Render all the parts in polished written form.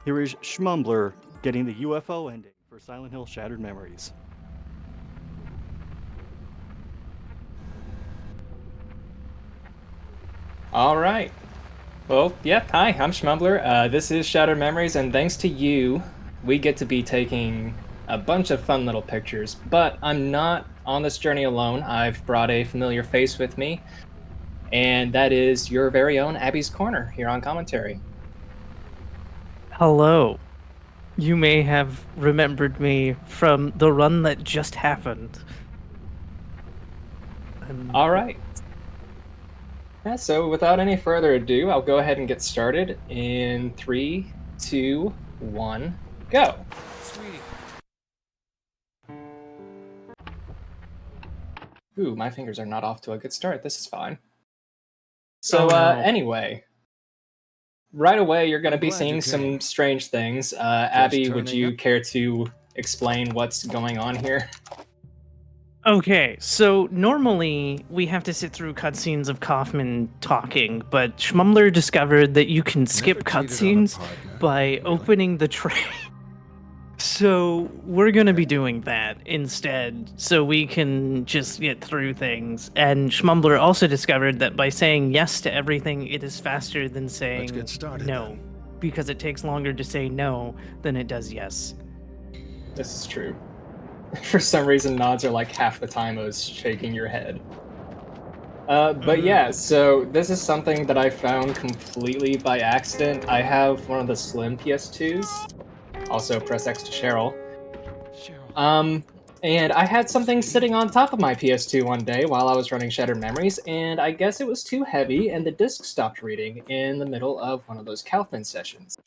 Here is Shmumbler getting the UFO ending for Silent Hill Shattered Memories. All right. Well, yeah, hi, I'm Shmumbler. This is Shattered Memories, and thanks to you, we get to be taking a bunch of fun little pictures. But I'm not on this journey alone. I've brought a familiar face with me, and that is your very own Abby's Corner here on commentary. Hello. You may have remembered me from the run that just happened. All right. Yeah, so without any further ado, I'll go ahead and get started in 3, 2, 1, go. Sweetie. Ooh, my fingers are not off to a good start. This is fine. So, Oh, no. anyway, right away you're going to I'm be glad you seeing some came. strange things. Abby, would turning you up. care to explain what's going on here? Okay, so normally we have to sit through cutscenes of Kaufman talking, but Schmumbler discovered that you can skip cheated on a cutscenes partner, by really? opening the tray. So we're gonna be doing that instead, so we can just get through things. And Schmumbler also discovered that by saying yes to everything, it is faster than saying get started no, then. because it takes longer to say no than it does yes. This is true. For some reason, nods are like half the time as shaking your head. But yeah, so this is something that I found completely by accident. I have one of the slim PS2s. Also, press X to Cheryl. And I had something sitting on top of my PS2 one day while I was running Shattered Memories, and I guess it was too heavy, and the disc stopped reading in the middle of one of those Kaufman sessions.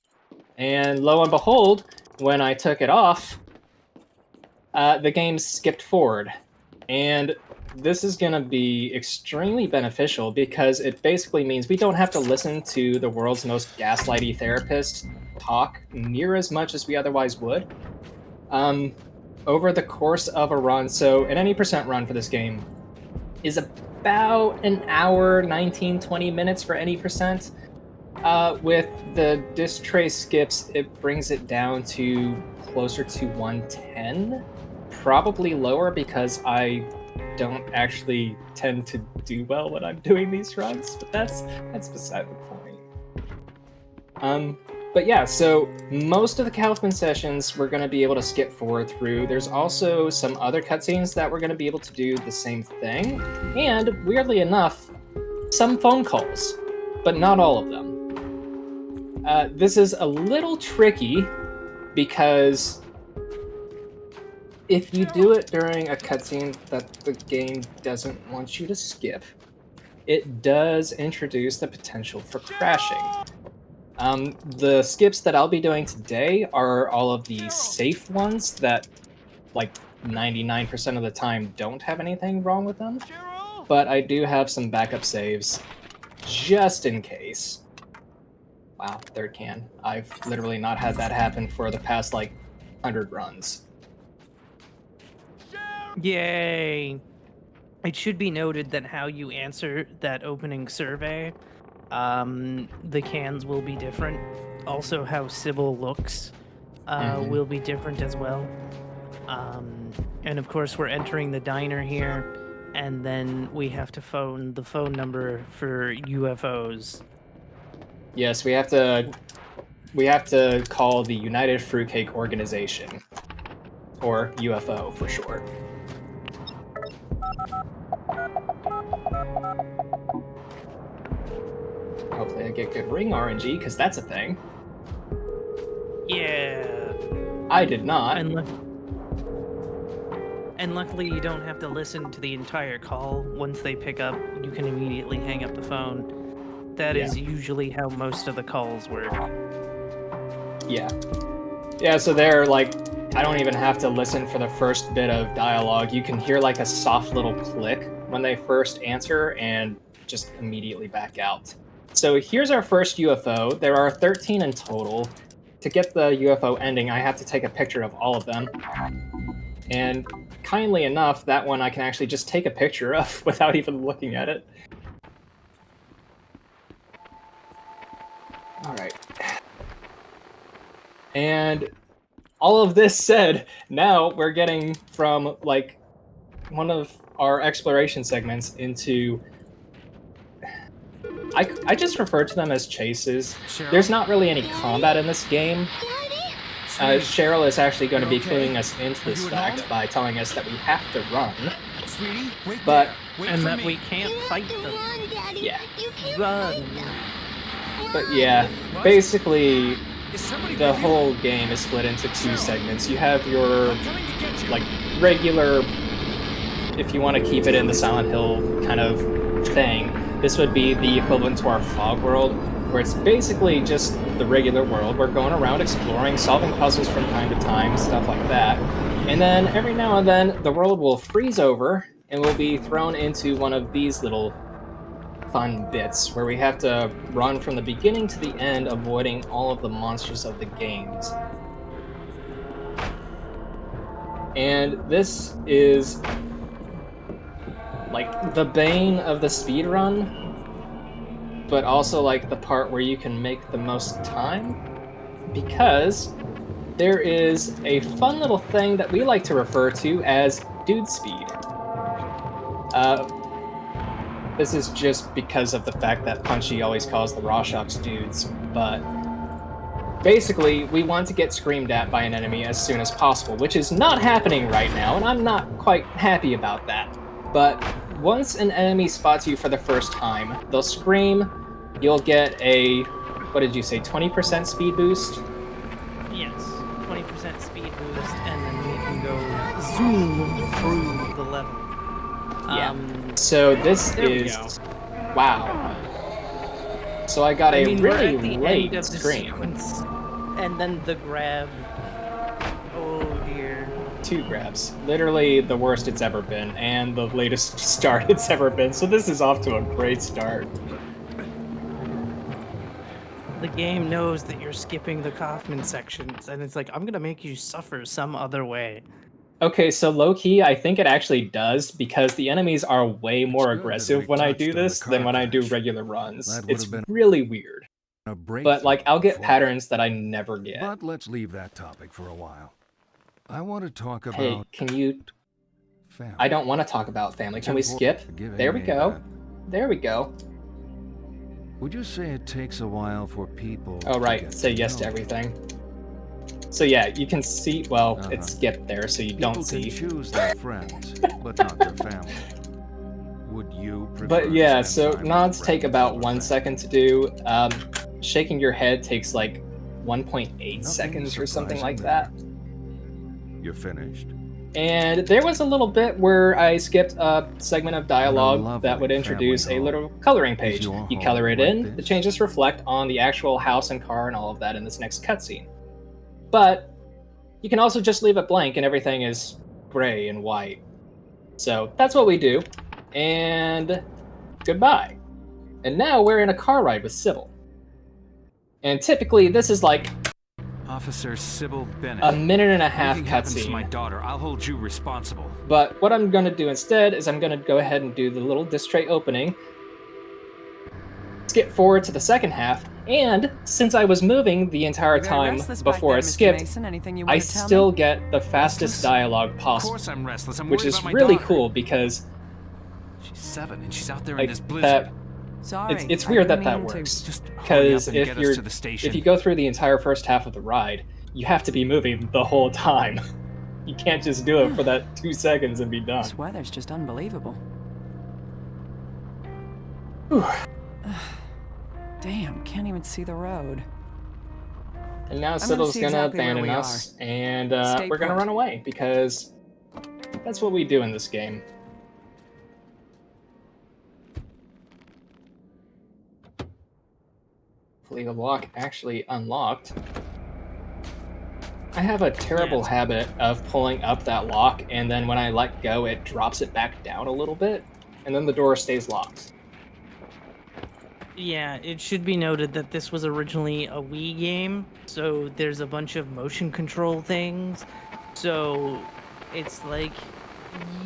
And lo and behold, when I took it off, the game skipped forward. And this is going to be extremely beneficial because it basically means we don't have to listen to the world's most gaslighty therapist talk near as much as we otherwise would. Over the course of a run, so an any percent run for this game is about an hour, 19, 20 minutes for any percent. With the disc tray skips, it brings it down to closer to 110. Probably lower because I don't actually tend to do well when I'm doing these runs, but that's beside the point. But yeah, so most of the Kaufman sessions we're going to be able to skip forward through. There's also some other cutscenes that we're going to be able to do the same thing, and weirdly enough, some phone calls, but not all of them. This is a little tricky because if you do it during a cutscene that the game doesn't want you to skip, it does introduce the potential for crashing. The skips that I'll be doing today are all of the safe ones that, like, 99% of the time don't have anything wrong with them. But I do have some backup saves just in case. Wow, third can. I've literally not had that happen for the past, 100 runs. Yay! It should be noted that how you answer that opening survey, the cans will be different. Also, how Sybil looks will be different as well. And of course, we're entering the diner here, and then we have to phone the phone number for UFOs. Yes, we have to call the United Fruitcake Organization, or UFO for short. Hopefully I get good ring RNG, because that's a thing. Yeah. I did not. And luckily, you don't have to listen to the entire call. Once they pick up, you can immediately hang up the phone. That is usually how most of the calls work. Yeah. Yeah, so they're I don't even have to listen for the first bit of dialogue. You can hear a soft little click when they first answer and just immediately back out. So here's our first UFO. There are 13 in total. To get the UFO ending, I have to take a picture of all of them. And kindly enough, that one I can actually just take a picture of without even looking at it. All right. And all of this said, now we're getting from like one of our exploration segments into I just refer to them as chases. There's not really any combat in this game. Cheryl is actually going to be cluing us into this fact by telling us that we have to run. Sweetie, wait But there. Wait And for that me. we can't fight them. yeah, Run. but yeah, basically Is somebody the with you? whole game is split into two segments. You have your I'm coming to get you. like regular, if you want to keep it in the Silent Hill kind of thing, this would be the equivalent to our fog world, where it's basically just the regular world. We're going around exploring, solving puzzles from time to time, stuff like that. And then every now and then the world will freeze over and we'll be thrown into one of these little fun bits where we have to run from the beginning to the end, avoiding all of the monsters of the games. And this is like the bane of the speedrun, but also like the part where you can make the most time, because there is a fun little thing that we like to refer to as dude speed. This is just because of the fact that Punchy always calls the Rorschachs dudes, but basically, we want to get screamed at by an enemy as soon as possible, which is not happening right now, and I'm not quite happy about that. But once an enemy spots you for the first time, they'll scream, you'll get a, what did you say, 20% speed boost? Yes, 20% speed boost, and then we can go zoom through the level. Yeah. So this there we is, go. wow. So I got I a mean, we're really at the late end of the scream. sequence, and then the grab. Oh dear. 2 grabs. Literally the worst it's ever been, and the latest start it's ever been, so this is off to a great start. The game knows that you're skipping the Kaufman sections, and it's like, I'm gonna make you suffer some other way. Okay, so low-key, I think it actually does, because the enemies are way more good that aggressive we when I touched do on the this than car when I do crash. regular runs. That It's would've been really weird. A But, like, I'll get breakthrough for- patterns that I never get. But let's leave that topic for a while. I want to talk about Hey, can you... family. I don't want to talk about family. It's Can we important skip? to give There we Amy go. that. There we go. Would you say it takes a while for people Oh, to right. get Say to yes to know everything. So yeah, you can see... Well, Uh-huh. it's skipped there, so you People don't see. can choose their friends, but not their family. Would you prefer But to yeah, spend so time with nods take friends about or 1 family? second to do. Shaking your head takes like 1.8 Nothing seconds or something surprising like that. there. You're finished. And there was a little bit where I skipped a segment of dialogue lovely that would introduce family a home. little coloring Is page. your You home color it like in, the this? changes reflect on the actual house and car and all of that in this next cutscene. But you can also just leave it blank and everything is gray and white. So that's what we do. And goodbye. And now we're in a car ride with Sybil. And typically this is like Officer Sybil Bennett. a minute and a half Anything happens to my cutscene. daughter, I'll hold you responsible. But what I'm going to do instead is I'm going to go ahead and do the little disc tray opening, skip forward to the second half, and since I was moving the entire You very time restless back before there, it Mr. skipped, Mason. Anything you I want to tell still me? get the fastest Restless? dialogue Of possible, course I'm restless. I'm which worried is about my really daughter. cool because She's 7 and she's out there in like this blizzard. that. Sorry. It's I weird that didn't that mean to- works. Just hurry Because up and if get you're us to the station. if you go through the entire first half of the ride, you have to be moving the whole time. You can't just do it for that 2 seconds and be done. This weather's just unbelievable. Whew. Damn, can't even see the road. And now gonna Sybil's see gonna exactly where abandon we us, and Stay we're gonna put. run away because that's what we do in this game. Hopefully the lock actually unlocked. I have a terrible Yes. habit of pulling up that lock, and then when I let go, it drops it back down a little bit, and then the door stays locked. Yeah, it should be noted that this was originally a Wii game, so there's a bunch of motion control things. So it's like,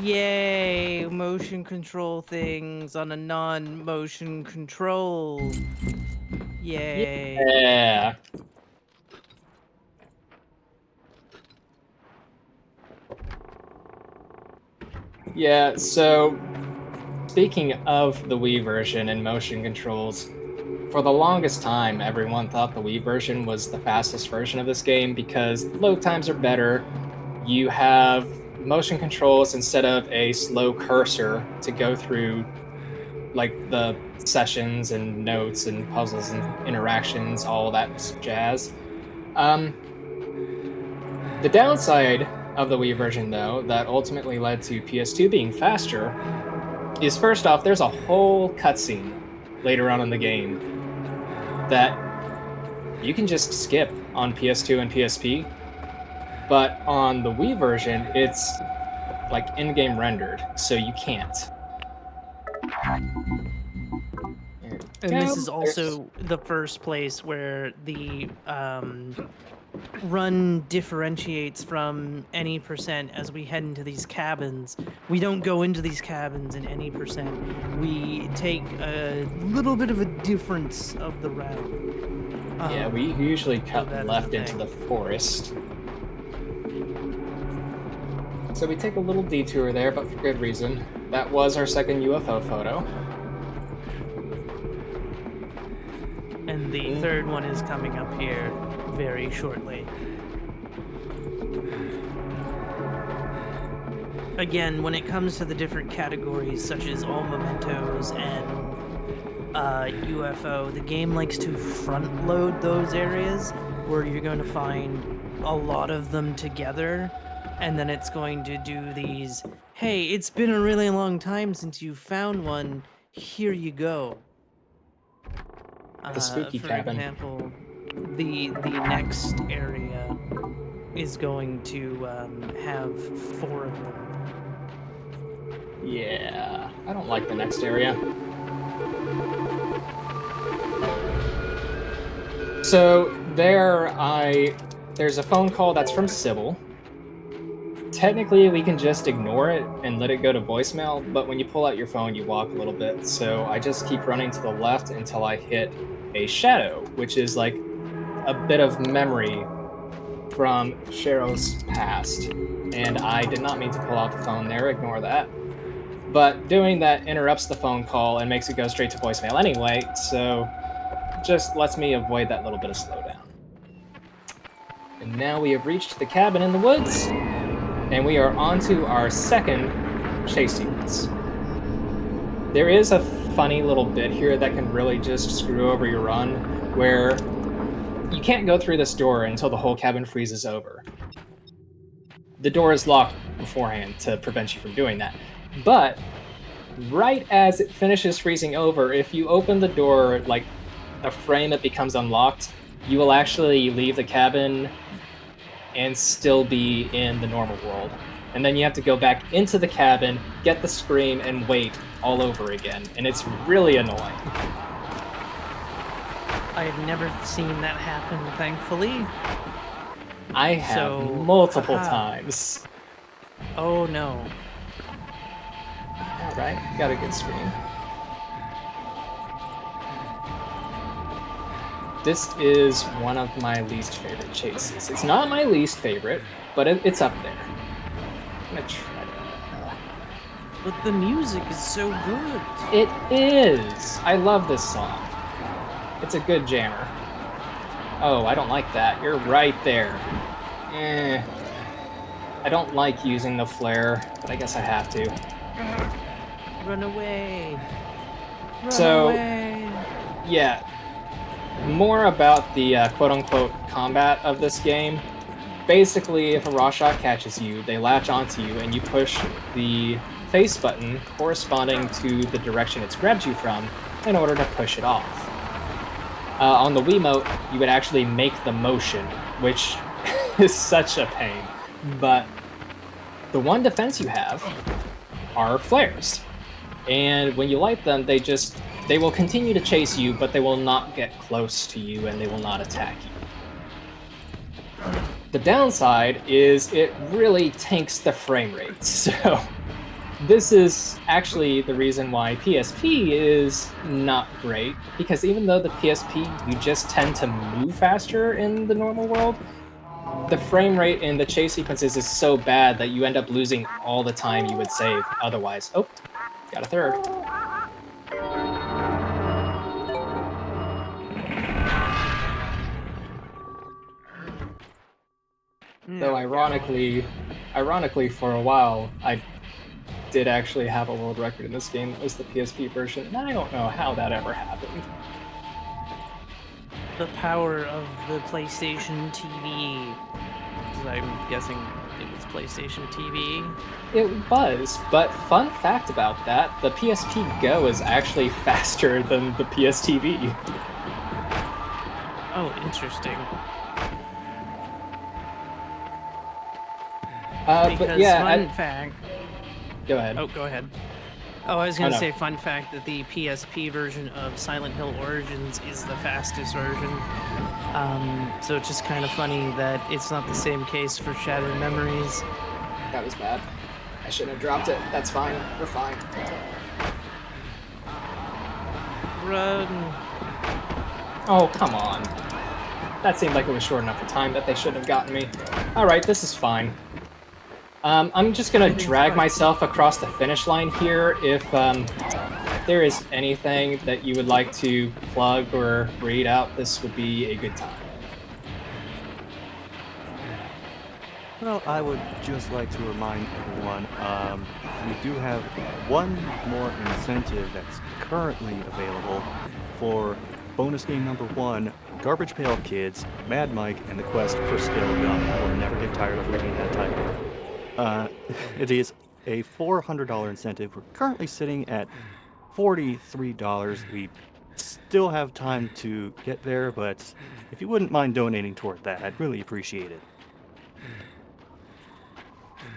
yay, motion control things on a non-motion control. Yay. Yeah. Yeah, so speaking of the Wii version and motion controls, for the longest time, everyone thought the Wii version was the fastest version of this game because load times are better. You have motion controls instead of a slow cursor to go through like the sessions and notes and puzzles and interactions, all that jazz. Um, the downside of the Wii version, though, that ultimately led to PS2 being faster, is first off, there's a whole cutscene later on in the game that you can just skip on PS2 and PSP, but on the Wii version, it's like in-game rendered, so you can't. And this is also the first place where the run differentiates from any percent as we head into these cabins. We don't go into these cabins in any percent. We take a little bit of a difference of the route. Yeah, we usually cut that is left the into thing. the forest. So we take a little detour there, but for good reason. That was our second UFO photo. And the third one is coming up here very shortly. Again, when it comes to the different categories, such as all mementos and UFO, the game likes to front load those areas where you're going to find a lot of them together, and then it's going to do these, hey, it's been a really long time since you found one, here you go. The spooky for cabin. example, the next area is going to have 4 of them. Yeah, I don't like the next area. So there's a phone call that's from Sybil. Technically, we can just ignore it and let it go to voicemail, but when you pull out your phone, you walk a little bit. So I just keep running to the left until I hit a shadow, which is like a bit of memory from Cheryl's past. And I did not mean to pull out the phone there, ignore that. But doing that interrupts the phone call and makes it go straight to voicemail anyway, so just lets me avoid that little bit of slowdown. And now we have reached the cabin in the woods, and we are on to our second chase sequence. There is a funny little bit here that can really just screw over your run, where you can't go through this door until the whole cabin freezes over. The door is locked beforehand to prevent you from doing that. But right as it finishes freezing over, if you open the door, like the frame it becomes unlocked, you will actually leave the cabin and still be in the normal world. And then you have to go back into the cabin, get the scream, and wait all over again. And it's really annoying. I have never seen that happen, thankfully. I have So, multiple haha. times. Oh no. Alright, got a good scream. This is one of my least favorite chases. It's not my least favorite, but it's up there. I'm gonna try to... But the music is so good. It is! I love this song. It's a good jammer. Oh, I don't like that. You're right there. I don't like using the flare, but I guess I have to. Run away. Run So- away. Yeah. More about the quote-unquote combat of this game. Basically, if a raw shot catches you, they latch onto you, and you push the face button corresponding to the direction it's grabbed you from in order to push it off. On the Wiimote, you would actually make the motion, which is such a pain. But the one defense you have are flares. And when you light them, they will continue to chase you, but they will not get close to you and they will not attack you. The downside is it really tanks the frame rate. So this is actually the reason why PSP is not great, because even though the PSP, you just tend to move faster in the normal world, the frame rate in the chase sequences is so bad that you end up losing all the time you would save otherwise. Oh, got a third. Though ironically, for a while, I did actually have a world record in this game. It was the PSP version, and I don't know how that ever happened. The power of the PlayStation TV. 'Cause I'm guessing it was PlayStation TV. It was, but fun fact about that, the PSP Go is actually faster than the PSTV. Oh, interesting. But Because yeah, fun fact. go ahead. Oh, go ahead. Oh, I was gonna no. say fun fact that the PSP version of Silent Hill Origins is the fastest version. So it's just kind of funny that it's not the same case for Shattered Memories. That was bad. I shouldn't have dropped it. That's fine. We're fine. Run. Oh, come on. That seemed like it was short enough a time that they shouldn't have gotten me. Alright, this is fine. I'm just gonna drag myself across the finish line here. If there is anything that you would like to plug or read out, this would be a good time. Well, I would just like to remind everyone, we do have one more incentive that's currently available for bonus game number 1, Garbage Pail Kids, Mad Mike, and the Quest for Scale Gun. I will never get tired of reading that title. It is a $400 incentive. We're currently sitting at $43. We still have time to get there, but if you wouldn't mind donating toward that, I'd really appreciate it.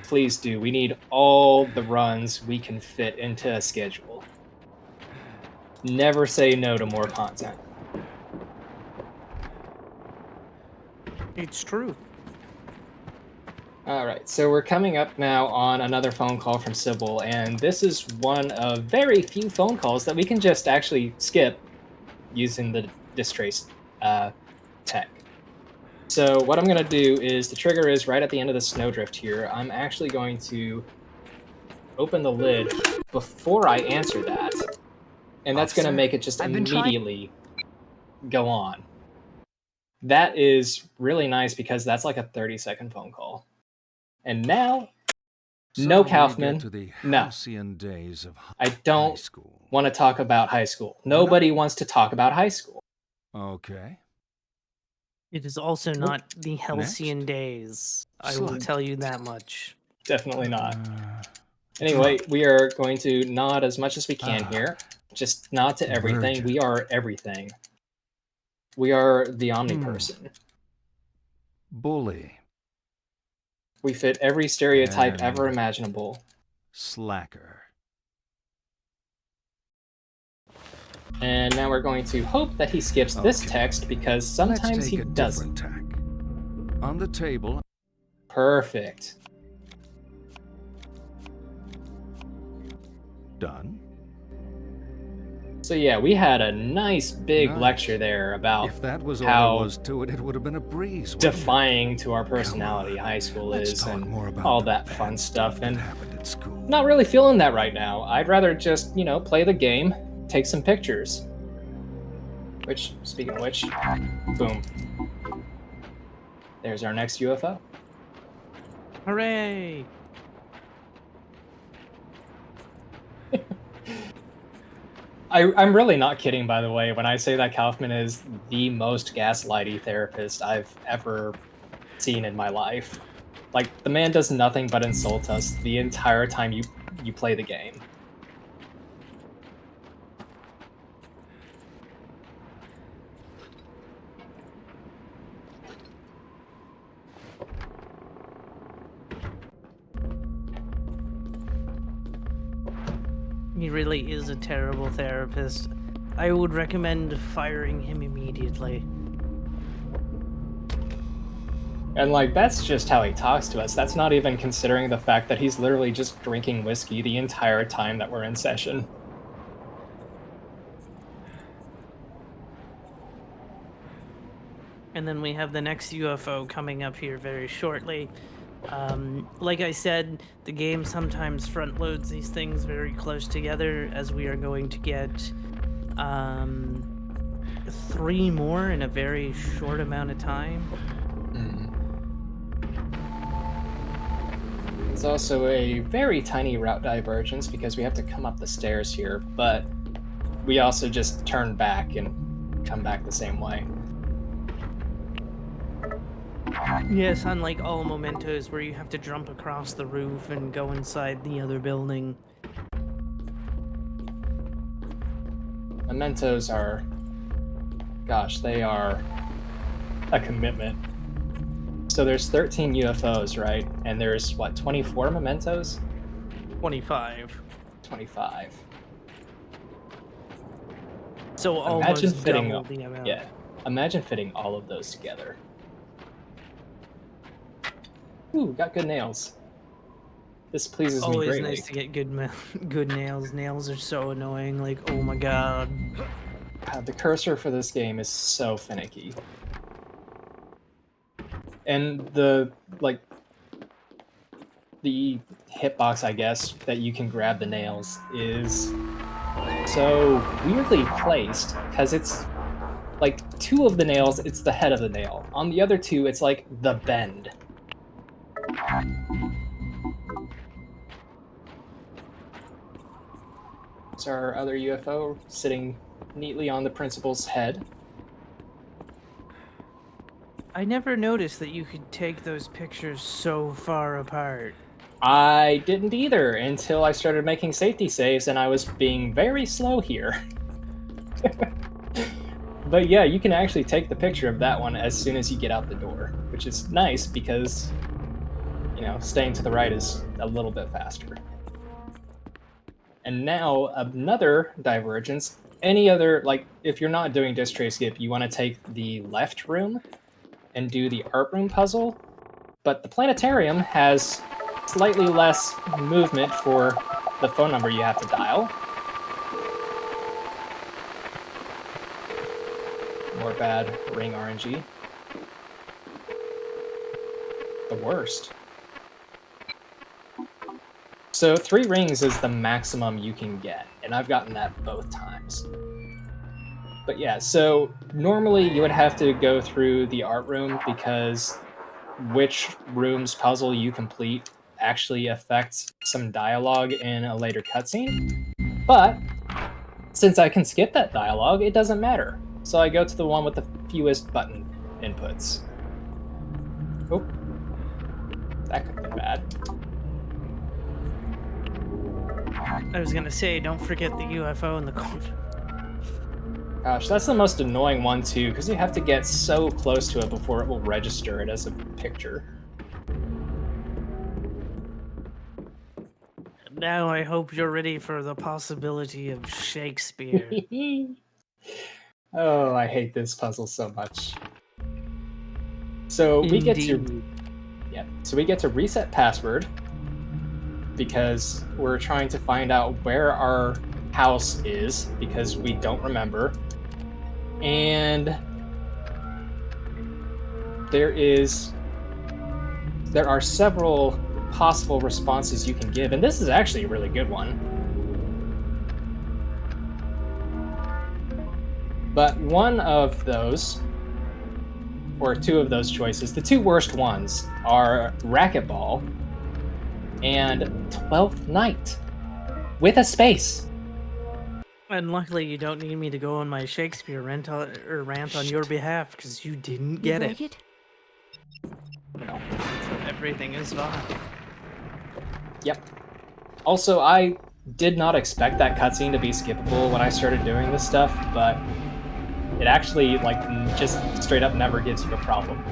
Please do. We need all the runs we can fit into a schedule. Never say no to more content. It's true. Alright, so we're coming up now on another phone call from Sybil, and this is one of very few phone calls that we can just actually skip using the distrace tech. So what I'm going to do is, the trigger is right at the end of the snowdrift here. I'm actually going to open the lid before I answer that, and that's going to make it just immediately go on. That is really nice because that's like a 30-second phone call. And now, no, Kaufman, To the no. halcyon days of I high don't school. want to talk about high school. Nobody wants to talk about high school. Okay. It is also not the halcyon days. I will Slut. tell you that much. Definitely not. Anyway, we are going to nod as much as we can here. Just nod to everything. Virgin. We are everything. We are the omniperson. Bully. We fit every stereotype And ever imaginable. Slacker. And now we're going to hope that he skips this Okay. text because Let's sometimes take he a doesn't. different tack. On the table. Perfect. Done. So yeah, we had a nice big Nice. lecture there about If that was all how there was to it, it would have been a breeze. wouldn't it? defying to our personality high school Let's is talk and more about all the that bad fun stuff. that And happened at school. not really feeling that right now. I'd rather just, play the game, take some pictures. Which, speaking of which, boom. There's our next UFO. Hooray! I'm really not kidding, by the way, when I say that Kaufman is the most gaslighty therapist I've ever seen in my life. Like, the man does nothing but insult us the entire time you play the game. He really is a terrible therapist. I would recommend firing him immediately. And, like, that's just how he talks to us. That's not even considering the fact that he's literally just drinking whiskey the entire time that we're in session. And then we have the next UFO coming up here very shortly. Like I said, the game sometimes front loads these things very close together, as we are going to get 3 more in a very short amount of time. It's also a very tiny route divergence because we have to come up the stairs here, but we also just turn back and come back the same way. Yes, unlike all mementos where you have to jump across the roof and go inside the other building. Mementos are, gosh, they are a commitment. So there's 13 UFOs, right? And there's, what, 24 mementos? 25. 25. So Imagine almost fitting, double the amount. yeah, imagine fitting all of those together. Ooh, got good nails. This pleases me Always greatly. nice to get good nails. Nails are so annoying. Like, oh my god. The cursor for this game is so finicky. And the hitbox, I guess, that you can grab the nails is so weirdly placed, because it's like 2 of the nails, it's the head of the nail. On the other 2, it's like the bend. There's our other UFO sitting neatly on the principal's head. I never noticed that you could take those pictures so far apart. I didn't either until I started making safety saves, and I was being very slow here. But yeah, you can actually take the picture of that one as soon as you get out the door, which is nice because, you know, staying to the right is a little bit faster. And now another divergence. Any other, like, if you're not doing disc tray skip, you want to take the left room and do the art room puzzle, but the planetarium has slightly less movement for the phone number you have to dial. More bad ring RNG. The worst. So 3 rings is the maximum you can get, and I've gotten that both times. But yeah, so normally you would have to go through the art room because which room's puzzle you complete actually affects some dialogue in a later cutscene. But since I can skip that dialogue, it doesn't matter. So I go to the one with the fewest button inputs. Oh, that could have been bad. I was gonna say, don't forget the UFO in the corner. Gosh, that's the most annoying one too, because you have to get so close to it before it will register it as a picture. Now I hope you're ready for the possibility of Shakespeare. Oh, I hate this puzzle so much. So we get to, yeah, so we get to reset password because we're trying to find out where our house is because we don't remember. And there are several possible responses you can give, and this is actually a really good one. But one of those, or 2 of those choices, the 2 worst ones are Racquetball and 12th Night with a space. And luckily, you don't need me to go on my Shakespeare rant on your behalf because you didn't get it. No. So everything is fine. Yep. Also, I did not expect that cutscene to be skippable when I started doing this stuff, but it actually, like, just straight up never gives you a problem.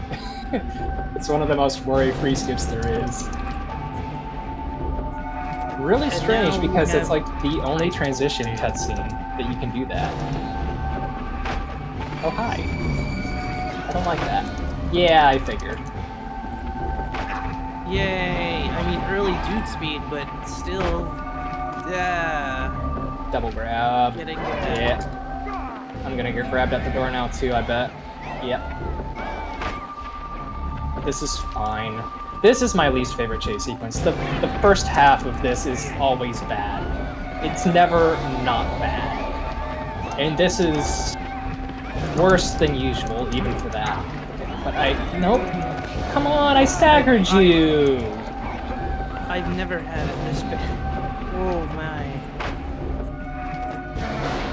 It's one of the most worry-free skips there is. Really strange because it's like the only transition cutscene that you can do that. Oh, hi. I don't like that. Yeah, I figured. Yay! I mean, early dude speed, but still, Double grab. getting Yeah. I'm gonna get grabbed at the door now too, I bet. Yep. This is fine. This is my least favorite chase sequence. The first half of this is always bad. It's never not bad. And this is worse than usual, even for that. But nope. Come on, I staggered you! I've never had it this bad. Oh my.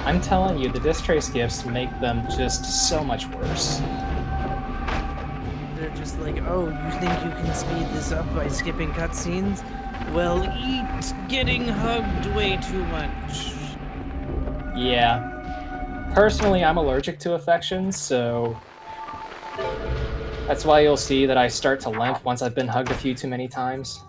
I'm telling you, the disc tray skips make them just so much worse. They're just like, oh, you think you can speed this up by skipping cutscenes? Well, eat getting hugged way too much. Yeah. Personally, I'm allergic to affections, so that's why you'll see that I start to limp once I've been hugged a few too many times.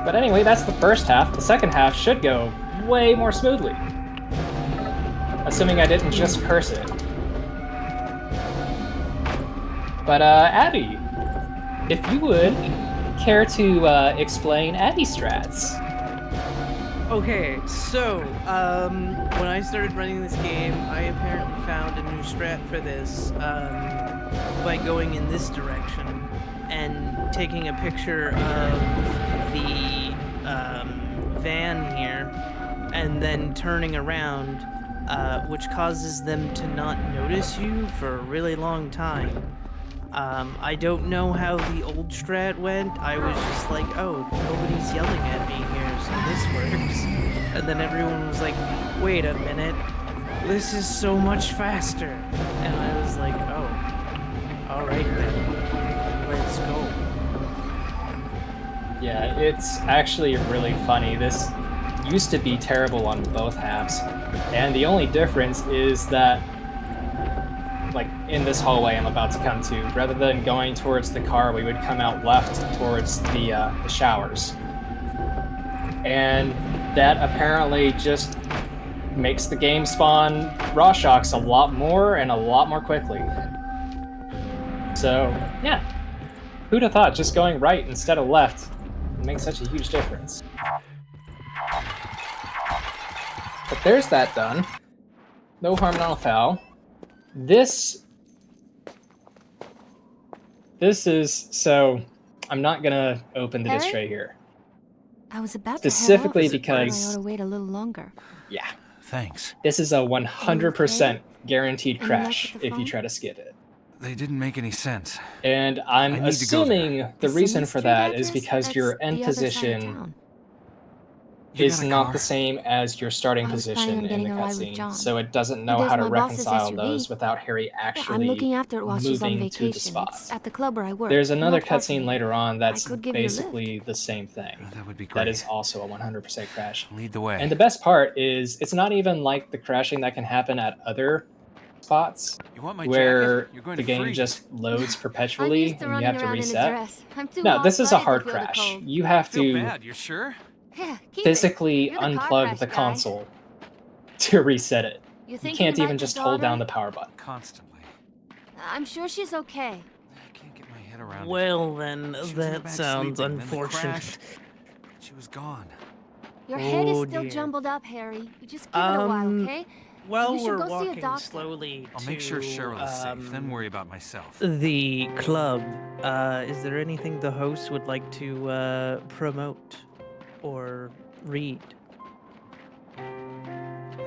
But anyway, that's the first half. The second half should go way more smoothly. Assuming I didn't just curse it. But, Abby, if you would care to explain Abby strats. Okay, so, when I started running this game, I apparently found a new strat for this, by going in this direction and taking a picture of the, van here, and then turning around, which causes them to not notice you for a really long time. I don't know how the old strat went. I was just like, oh, nobody's yelling at me here, so this works. And then everyone was like, wait a minute, this is so much faster. And I was like, oh, alright then, let's go. Yeah, it's actually really funny. This used to be terrible on both halves. And the only difference is that, like, in this hallway I'm about to come to, rather than going towards the car, we would come out left towards the showers. And that apparently just makes the game spawn raw shocks a lot more and a lot more quickly. So, yeah. Who'd have thought just going right instead of left would make such a huge difference? But there's that done. No harm, no foul. This is, so I'm not gonna open the disc tray here. I was about Specifically to head out, because, I ought to wait a little longer. yeah, Thanks. this is a 100% guaranteed Any luck crash with the if you phone? try to skip it. They didn't make any sense. And I I'm need to go assuming there. the Is reason the for street that is address? because your That's end the other side of position town. You is got a not car? the same as your starting I was planning on position in the getting a ride with cutscene, John. so it doesn't He know does how to my boss's reconcile SUV. those without Harry Yeah, I'm actually looking after it while she's on moving to the vacation. spot. It's at the club where I work. There's another Not far from cutscene here. later on that's could give you a lift. basically the same thing. Oh, that would be That great. is also a 100% crash. Lead the way. And the best part is it's not even like the crashing that can happen at other spots You want my where jacket? You're going the to game freeze. just loads I'm perpetually used to and you running have to around in a reset. dress. I'm too No, this is a hot-blooded hard to feel the crash. cold. You have Feel to bad, you sure? Yeah, keep physically it. You're the car unplug crash the guy. console to reset it. You You think can't you even like just your hold down daughter? the power button. Constantly. I'm sure she's okay. I can't get my head around it. Well then, She was in the that back sounds sleeping, then the unfortunate. crash, She was gone. Your head is Oh, still dear. jumbled up, Harry. You just give it a while, okay? While You should we're go see a walking doctor. slowly I'll make sure to, Cheryl is safe, then worry about myself. the club, is there anything the host would like to promote or read?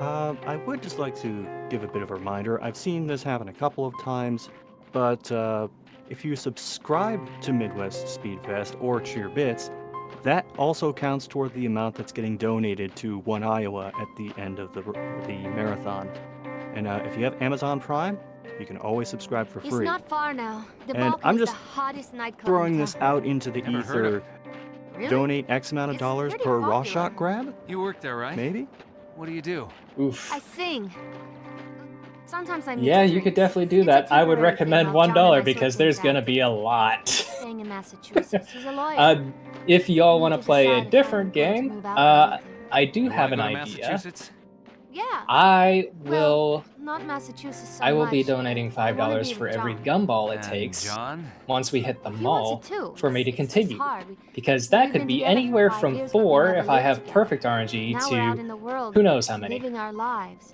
I would just like to give a bit of a reminder. I've seen this happen a couple of times, but if you subscribe to Midwest Speedfest or Cheer Bits, that also counts toward the amount that's getting donated to One Iowa at the end of the marathon. And if you have Amazon Prime, you can always subscribe for It's free. not far now. The And Balkan I'm is just the hottest nightclub Throwing in this town. out into the Never heard of ether. it. Really? Donate X amount of It's dollars pretty per raw popular. shot grab? You work there, right? Maybe? What do you do? Oof. I sing. Sometimes I Yeah, you could definitely do that. I would recommend $1 because there's gonna be a lot. Staying in Massachusetts. He's a lawyer. If y'all We want to need to play a decide if different I'm going to game, move out or anything. I do You have an wanna go to idea. Massachusetts? Yeah. I Well, will. not Massachusetts so I will be much. donating I wanna $5 be for with every John. gumball it And takes John? once we hit the He mall wants it too. for me to It's just continue. hard. Because that We've could been be together for anywhere 5 from years, but we 4 never if I lived have together. perfect RNG Now we're out in to the world, who knows how many. living our lives.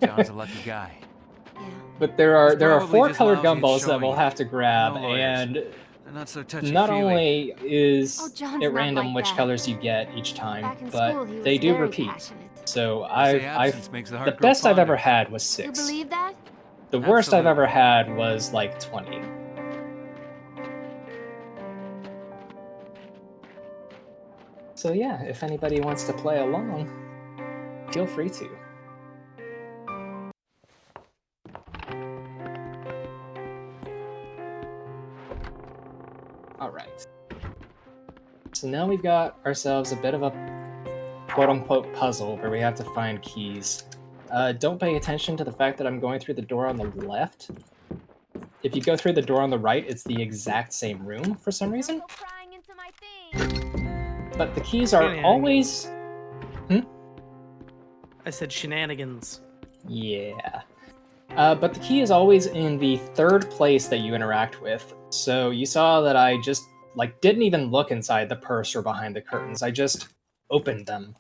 John's a lucky guy. Yeah. But there are It's probably four just colored lousy at gumballs that showing we'll you. have to grab, No lawyers. and They're not so not touchy-feely. only Oh, is John's it not random like which that. colors you get each time, Back in but school, he they was do very repeat. passionate. So They say absence makes the the heart grow best I've ever fonder. had was You 6. believe that? The worst I've ever Absolutely. had was like 20. So yeah, if anybody wants to play along, feel free to. Alright. So now we've got ourselves a bit of a quote-unquote puzzle where we have to find keys. Don't pay attention to the fact that I'm going through the door on the left. If you go through the door on the right, it's the exact same room for some reason. Don't go prying into my thing. But the keys are Shenanigans. always... I said shenanigans. Yeah. But the key is always in the third place that you interact with. So you saw that I just, didn't even look inside the purse or behind the curtains. I just opened them,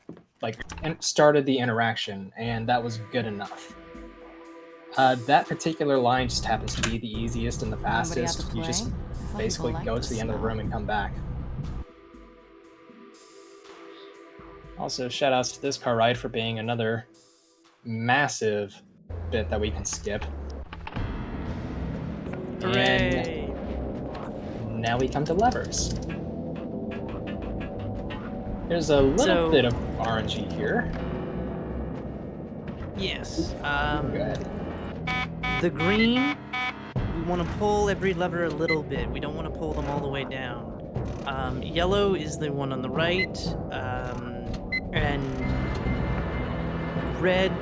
and started the interaction, and that was good enough. That particular line just happens to be the easiest and the Anybody out to fastest. You just play? Some basically people like go to to the end of the smoke. room and come back. Also, shoutouts to this car ride for being another massive bit that we can skip. Hooray! And now we come to levers. There's a little bit of RNG here. Yes. Go ahead. The green, we want to pull every lever a little bit. We don't want to pull them all the way down. Yellow is the one on the right, and red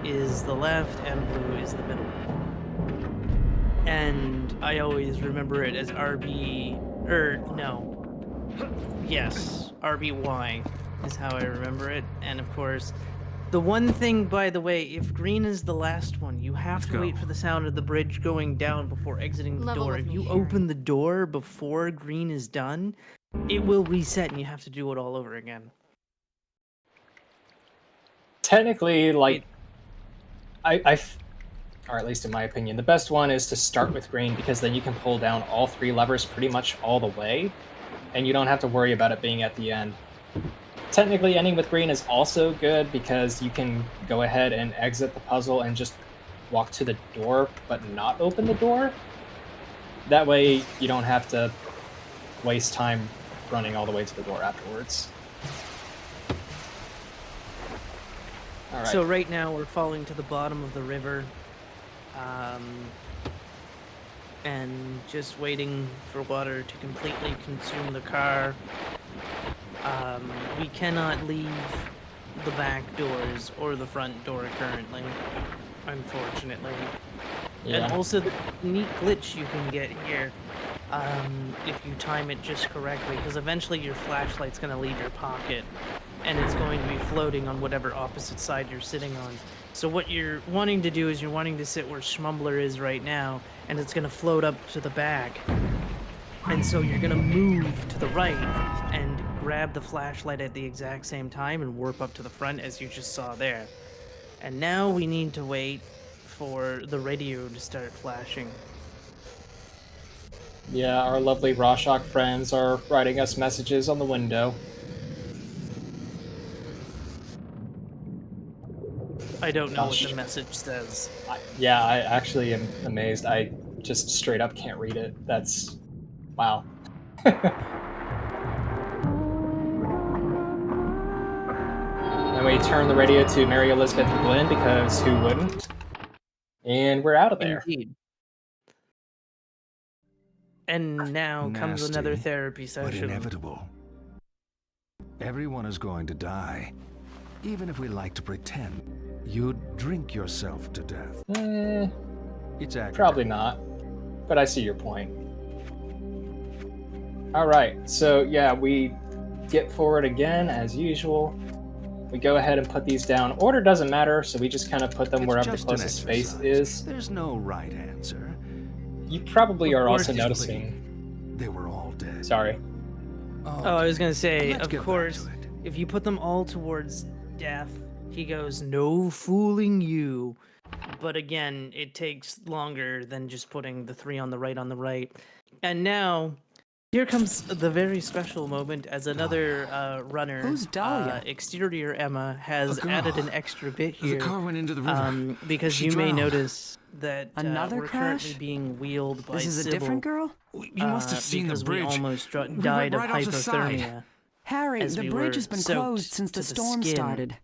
is the left, and blue is the middle. And I always remember it as RBY is how I remember it. And of course, the one thing, by the way, if green is the last one, you have Let's to wait go. for the sound of the bridge going down before exiting the Level door. with If me, you Harry. open the door before green is done, it will reset and you have to do it all over again. Technically, or at least in my opinion, the best one is to start with green, because then you can pull down all 3 levers pretty much all the way, and you don't have to worry about it being at the end. Technically, ending with green is also good because you can go ahead and exit the puzzle and just walk to the door, but not open the door. That way, you don't have to waste time running all the way to the door afterwards. All right. So right now we're falling to the bottom of the river, and just waiting for water to completely consume the car. We cannot leave the back doors or the front door currently, unfortunately. Yeah. And also the neat glitch you can get here, if you time it just correctly, because eventually your flashlight's going to leave your pocket, and it's going to be floating on whatever opposite side you're sitting on. So what you're wanting to do is you're wanting to sit where Shmumbler is right now, and it's going to float up to the back. And so you're going to move to the right and grab the flashlight at the exact same time and warp up to the front as you just saw there. And now we need to wait for the radio to start flashing. Yeah, our lovely Rorschach friends are writing us messages on the window. I don't know Gosh. what the message says. I actually am amazed. I just straight up can't read it. That's... wow. And we turn the radio to Mary Elizabeth and Glenn, because who wouldn't? And we're out of there. Indeed. And now comes another Nasty, therapy but session. inevitable. Everyone is going to die. Even if we like to pretend, you'd drink yourself to death. It's accurate. Probably not, but I see your point. Alright, so yeah, we get forward again as usual. We go ahead and put these down. Order doesn't matter, so we just kind of put them It's wherever the just an closest space exercise. is. There's no right answer. You probably Of are course, also just noticing... They were all dead. Sorry. Oh, I was going to say, Let's of get back course, to it. if you put them all towards death, he goes, no fooling you. but again, it takes longer than just putting the 3 on the right. And now, here comes the very special moment as another runner, Who's Dahlia? Exterior Emma, has A girl. added an extra bit The here. car went into the river. Because She you may drowned. notice that Another we're currently crash? being wheeled by This is a Sybil, different girl? You must have seen the because bridge. we almost We went died of right off the side. hypothermia. Harry, As the we bridge were has been soaked closed since to the the storm skin. started.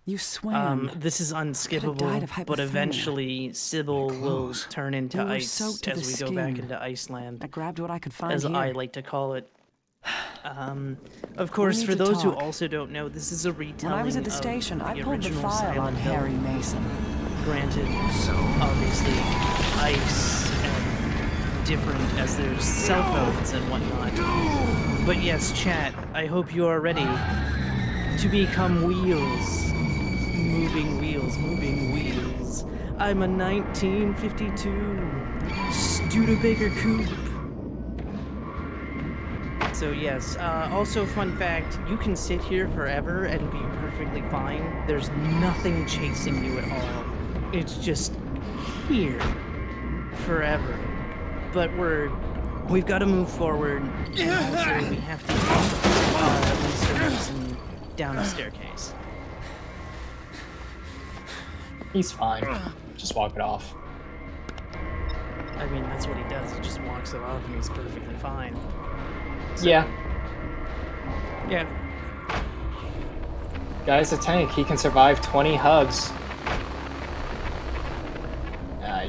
You swam. This is died unskippable, of but hypothermia. eventually Sybil will clothes. turn into We were ice soaked to as the we go back skin. into Iceland, I grabbed what I could find as here. I like to call it. Of course, need for to those who talk. also don't know, this is a retelling When I was at the of station, I pulled the original file on Silent Hill. Harry Mason. Granted, obviously, ice and different as there's cell phones and whatnot. But yes, chat, I hope you are ready to become wheels. Moving wheels. I'm a 1952 Studebaker coupe. So yes, also fun fact, you can sit here forever and be perfectly fine. There's nothing chasing you at all. It's just here forever. But we've got to move forward, and also we have to get Mr. Wilson down a staircase. He's fine. Just walk it off. I mean, that's what he does. He just walks it off and he's perfectly fine. Yeah. Yeah. Guy's a tank. He can survive 20 hugs.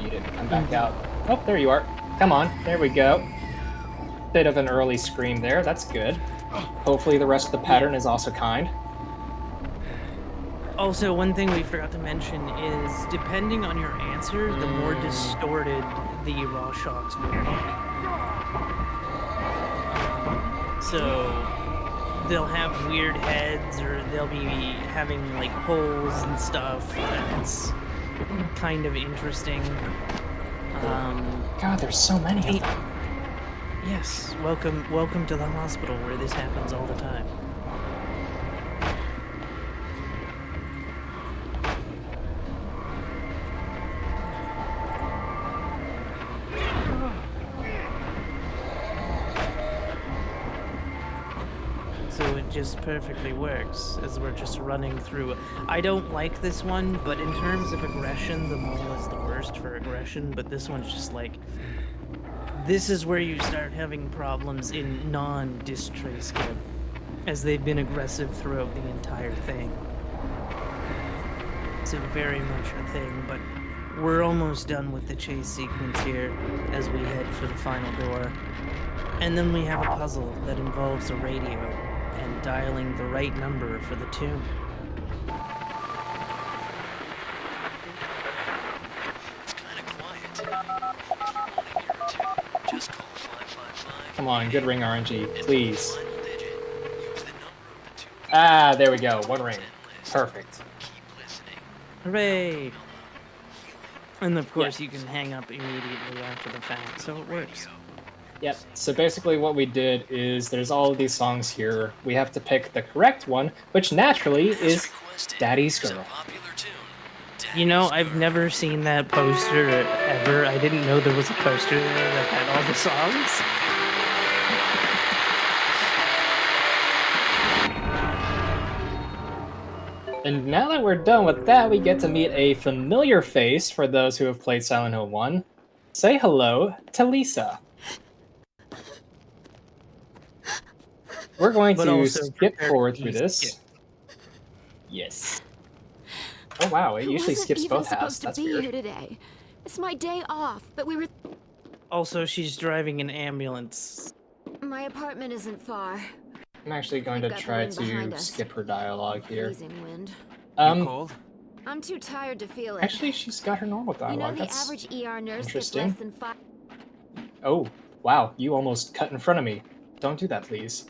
You didn't come back out. Oh, there you are. Come on. There we go. Bit of an early scream there. That's good. Hopefully the rest of the pattern is also kind. Also, one thing we forgot to mention is, depending on your answer, the more distorted the raw shocks will look. So, they'll have weird heads, or they'll be having, like, holes and stuff. That's kind of interesting. God, there's so many of them. Yes, welcome to the hospital where this happens all the time. So it just perfectly works as we're just running through. I don't like this one, but in terms of aggression, the mall is the worst for aggression, but this one's just like, this is where you start having problems in non-disc tray skip, as they've been aggressive throughout the entire thing. So very much a thing, but we're almost done with the chase sequence here as we head for the final door. And then we have a puzzle that involves a radio and dialing the right number for the tune. Come on, good ring RNG, please. Ah, there we go. One ring. Perfect. Hooray! And of course you can hang up immediately after the fact, so it works. Yep. So basically what we did is there's all of these songs here. We have to pick the correct one, which naturally is Daddy's Girl. You know, I've never seen that poster ever. I didn't know there was a poster there that had all the songs. And now that we're done with that, we get to meet a familiar face for those who have played Silent Hill 1. Say hello to Lisa. We're going But to also skip prepare forward to through this. skip. Yes. Oh wow, it Who usually wasn't skips even both halves. supposed to That's be weird. here today. It's my day off, but we were. Also, she's driving an ambulance. My apartment isn't far. I'm actually going We've to got the try wind behind to us. skip her dialogue here. Freezing wind. You cold? I'm too tired to feel it. Actually, she's got her normal you dialogue. know the That's average ER nurse gets interesting. less than 5. Oh, wow, you almost cut in front of me. Don't do that, please.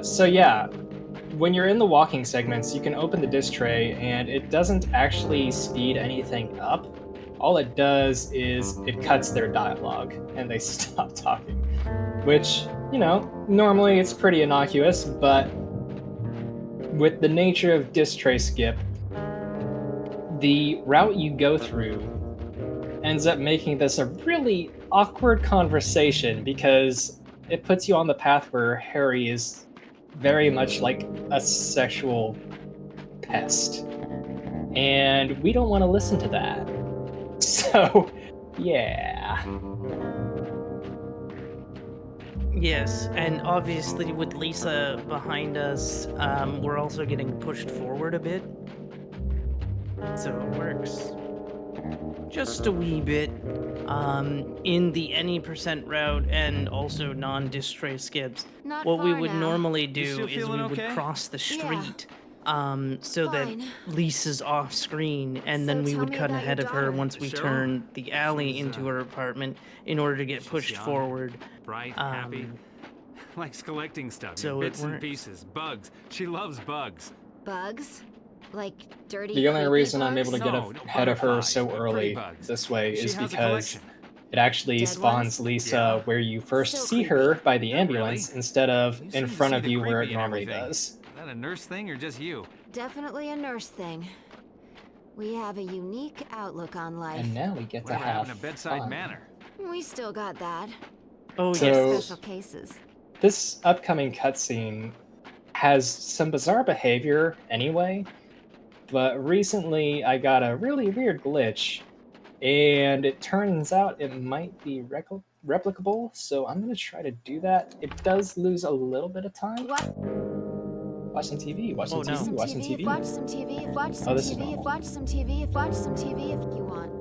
So yeah, when you're in the walking segments, you can open the disc tray, and it doesn't actually speed anything up. All it does is it cuts their dialogue, and they stop talking. Which, you know, normally it's pretty innocuous, but with the nature of disc tray skip, the route you go through ends up making this a really awkward conversation because it puts you on the path where Harry is very much like a sexual pest. And we don't want to listen to that. So, yeah. Yes, and obviously with Lisa behind us, we're also getting pushed forward a bit. So it works. Just a wee bit. In the any percent route and also non-distray skips, Not what we far would now. normally You do still is we feeling would okay? cross the Yeah. street so that Fine. Lisa's off screen, and So then we tell would me cut about ahead your of her daughter. once we Cheryl? turn the alley She's, into her apartment in order to get she's pushed young, forward. bright, happy. Um, Likes collecting stuff, so it bits and works. pieces, bugs. She loves bugs. Bugs? Like dirty, The only creepy reason I'm bugs? able to get No, ahead of her butterflies, so pretty early bugs. this way She is has a because collection. it actually Dead spawns ones? Lisa Yeah. where you first Still see creepy. her by the Not ambulance really. instead of You in seem to front see of the you where it creepy in normally everything. does. Is that a nurse thing or just you? Definitely a nurse thing. We have a unique outlook on life. And now we get to Well, we're have having a bedside fun. manner. We still got that. Oh So- yes. Special cases. This upcoming cutscene has some bizarre behavior anyway, but recently I got a really weird glitch, and it turns out it might be replicable, so I'm going to try to do that. It does lose a little bit of time. What? Watch some TV, watch some Oh, TV, no. Some watch some TV, TV. watch some TV, watch some Oh, this is TV, normal. watch some TV, watch some TV if you want.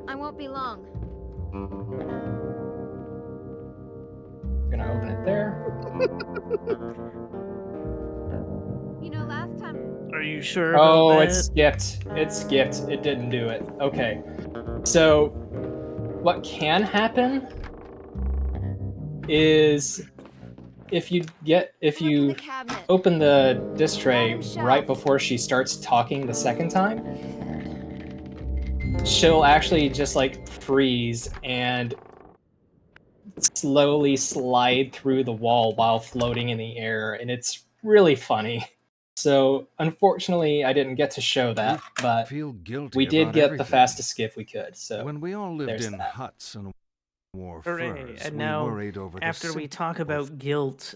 I won't be long. We're gonna open it there. You know, last time. Are you sure about Oh, that? it skipped. It skipped. It didn't do it. Okay. So, what can happen is if you Look in the cabinet. open the disc tray Bottom shelf. right before she starts talking the second time, she'll actually just like freeze and slowly slide through the wall while floating in the air, and it's really funny. So unfortunately I didn't get to show that, but Feel guilty we did about get everything. the fastest skip we could. So When we all lived there's in that. huts and wore Hooray. furs, And we now, worried over the after we simple talk about guilt,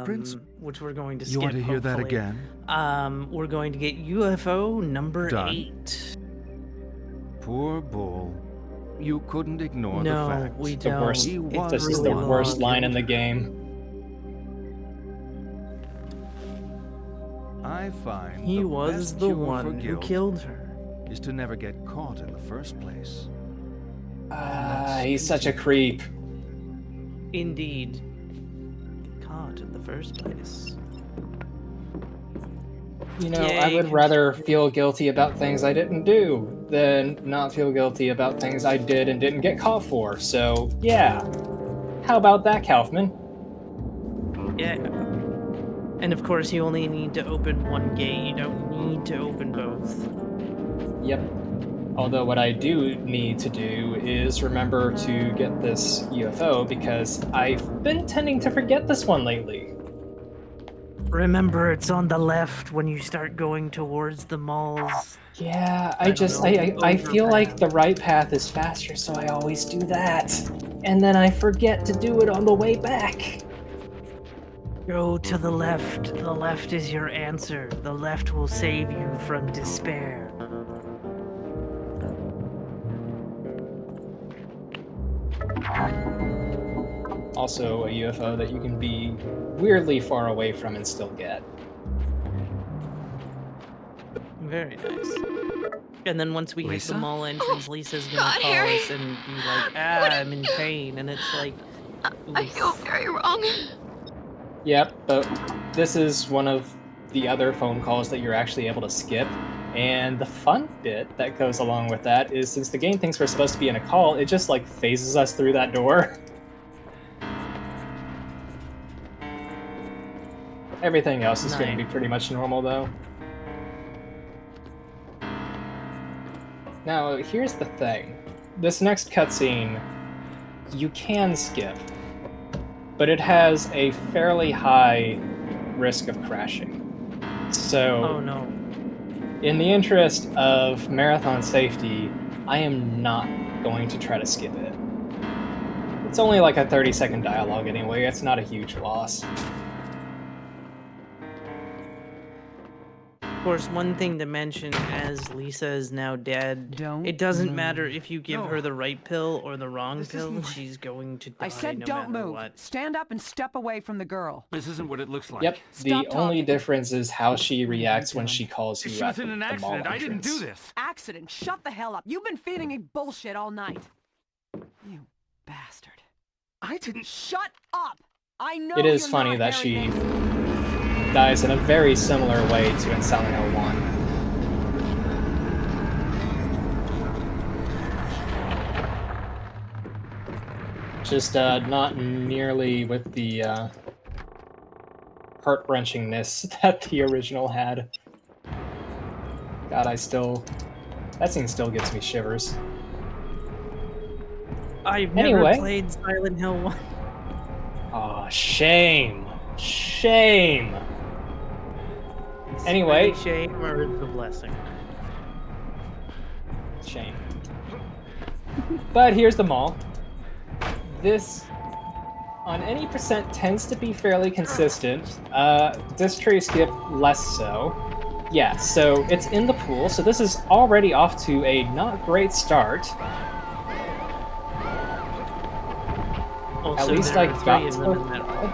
Prince, which we're going to skip, You want to hear that hopefully, again? we're going to get UFO number Done. 8. Poor Bull. You couldn't ignore the No, facts. we the don't. worst. He It's was This is really the one worst who line in killed the her. game. I find He the was best the cure one for who guilt killed her. is to never get caught in the first place. He's such a creep. Indeed. Caught in the first place. You know, Yay, I would rather feel guilty about things I didn't do than not feel guilty about things I did and didn't get caught for. So, yeah. How about that, Kaufman? Yeah. And of course, you only need to open one gate. You don't need to open both. Yep. Although what I do need to do is remember to get this UFO because I've been tending to forget this one lately. Remember, it's on the left when you start going towards the malls. Yeah, I don't know, I feel like overpass. the right path is faster, so I always do that. And then I forget to do it on the way back. Go to the left. The left is your answer. The left will save you from despair. Also, a UFO that you can be weirdly far away from and still get. Very nice. And then once we hit Lisa? the mall entrance, Lisa's gonna God, call Harry. us and be like, I'm in pain. And it's like, I feel very wrong. Yep, but this is one of the other phone calls that you're actually able to skip. And the fun bit that goes along with that is since the game thinks we're supposed to be in a call, it just like phases us through that door. Everything else is going to be pretty much normal though. Now, here's the thing. This next cutscene, you can skip, but it has a fairly high risk of crashing. So, oh no. In the interest of marathon safety, I am not going to try to skip it. It's only like a 30-second dialogue anyway, it's not a huge loss. Of course, one thing to mention, as Lisa is now dead, Don't it doesn't move. matter if you give her the right pill or the wrong This pill, isn't- she's going to die I said no don't matter move. what. Stand up and step away from the girl. This isn't what it looks like. Yep, the Stop only talking. difference is how she reacts when she calls you She at was in an the mall accident. I didn't do entrance. this. Accident. Shut the hell up. You've been feeding me bullshit all night. You bastard. I didn't. Shut up. I know It is you're funny not that Harry she Mason. dies in a very similar way to in Silent Hill 1. Just not nearly with the heart-wrenchingness that the original had. God, that scene still gives me shivers. I've Anyway. never played Silent Hill 1. Aw, shame. Shame. It's Anyway. really shame or it's a blessing. Shame. But here's the mall. This, on any percent, tends to be fairly consistent. This tree skip, less so. Yeah, so it's in the pool, so this is already off to a not great start. Also, At least there I are three got of to them in that room.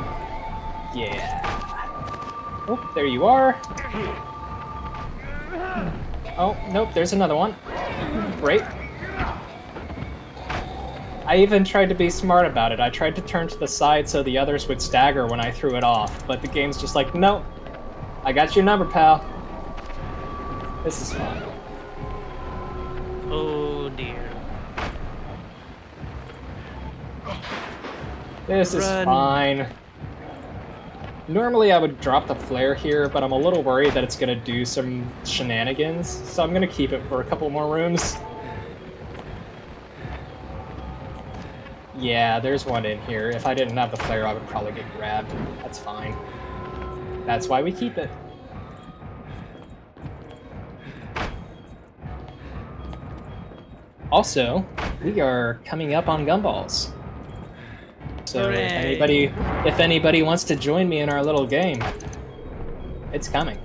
Yeah. Oh, there you are. Oh, nope, there's another one. Great. I even tried to be smart about it. I tried to turn to the side so the others would stagger when I threw it off, but the game's just like, nope. I got your number, pal. This is fun. Oh dear. This is Run. fine. Normally I would drop the flare here, but I'm a little worried that it's gonna do some shenanigans, so I'm gonna keep it for a couple more rooms. Yeah, there's one in here. If I didn't have the flare, I would probably get grabbed. That's fine. That's why we keep it. Also, we are coming up on Gumballs. So Hooray. if anybody wants to join me in our little game, it's coming.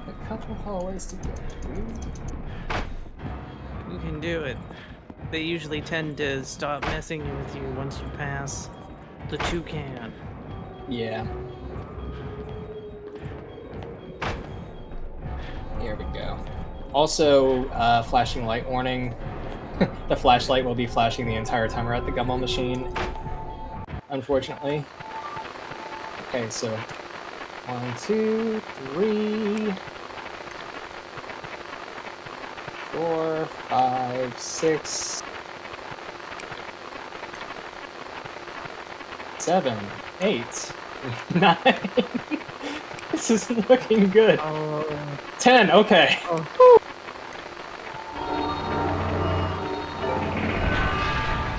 A couple hallways to get through. You can do it. They usually tend to stop messing with you once you pass the toucan. Yeah. Here we go. Also, flashing light warning. The flashlight will be flashing the entire time we're at the gumball machine, unfortunately. Okay, so 1, 2, 3, 4, 5, 6, 7, 8, 9. This isn't looking good. 10, okay.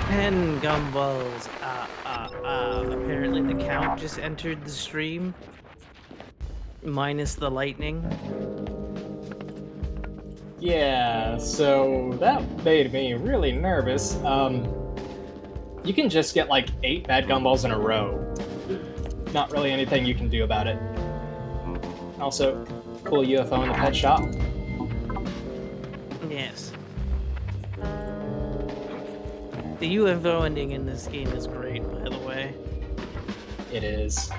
10 gumballs. Apparently the count just entered the stream. Minus the lightning. Yeah, so that made me really nervous. You can just get like 8 bad gumballs in a row. Not really anything you can do about it. Also, cool UFO in the pet shop. Yes. The UFO ending in this game is great, by the way. It is.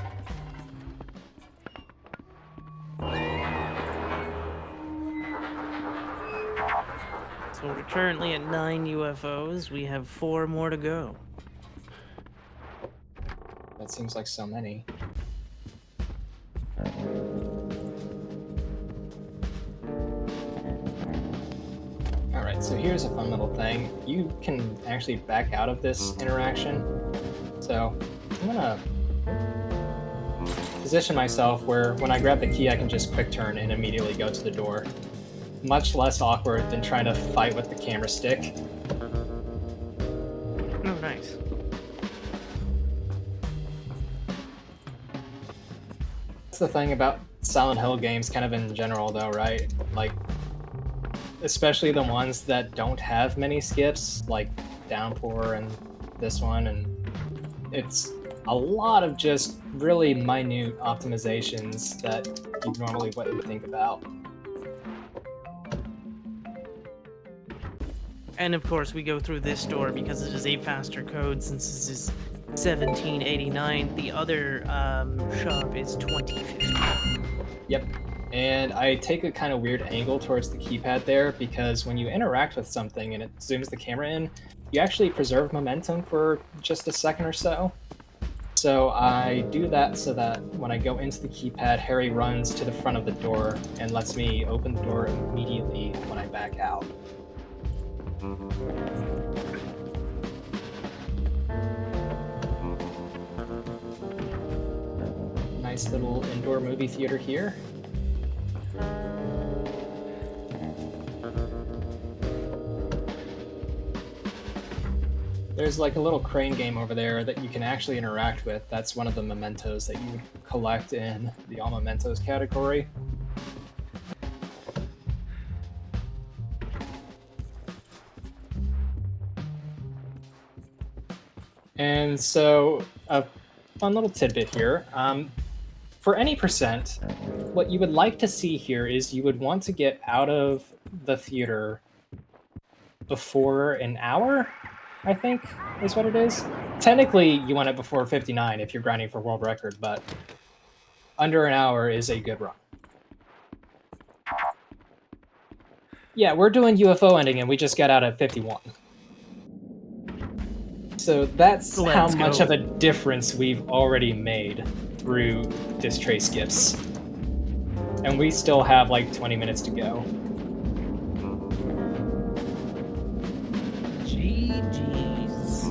So we're currently at 9 UFOs. We have 4 more to go. That seems like so many. Alright, so here's a fun little thing. You can actually back out of this interaction. So, I'm gonna position myself where when I grab the key I can just quick turn and immediately go to the door. Much less awkward than trying to fight with the camera stick. Oh, nice. That's the thing about Silent Hill games kind of in general though, right? Like, especially the ones that don't have many skips, like Downpour and this one, and it's a lot of just really minute optimizations that you normally wouldn't think about. And of course, we go through this door because it is a faster code since this is 1789. The other shop is 2050. Yep. And I take a kind of weird angle towards the keypad there because when you interact with something and it zooms the camera in, you actually preserve momentum for just a second or so. So I do that so that when I go into the keypad, Harry runs to the front of the door and lets me open the door immediately when I back out. Nice little indoor movie theater here. There's like a little crane game over there that you can actually interact with. That's one of the mementos that you collect in the All Mementos category. And so, a fun little tidbit here. For any percent, what you would like to see here is you would want to get out of the theater before an hour, I think, is what it is. Technically, you want it before 59 if you're grinding for world record, but under an hour is a good run. Yeah, we're doing UFO ending and we just got out at 51. So that's how much of a difference we've already made through disc tray skips. And we still have like 20 minutes to go. GG's.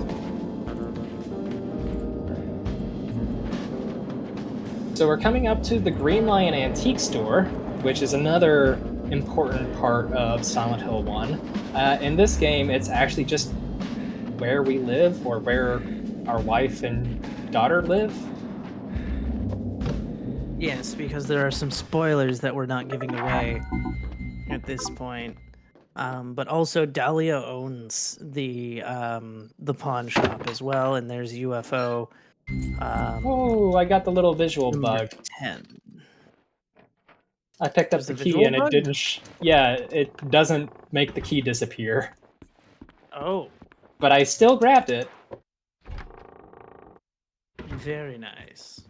So we're coming up to the Green Lion Antique Store, which is another important part of Silent Hill 1. In this game, it's actually just where we live, or where our wife and daughter live. Yes, because there are some spoilers that we're not giving away at this point. But also Dahlia owns the pawn shop as well, and there's UFO. Oh, I got the little visual bug. 10. I picked up the key and it didn't. Yeah, it doesn't make the key disappear. Oh. But I still grabbed it. Very nice.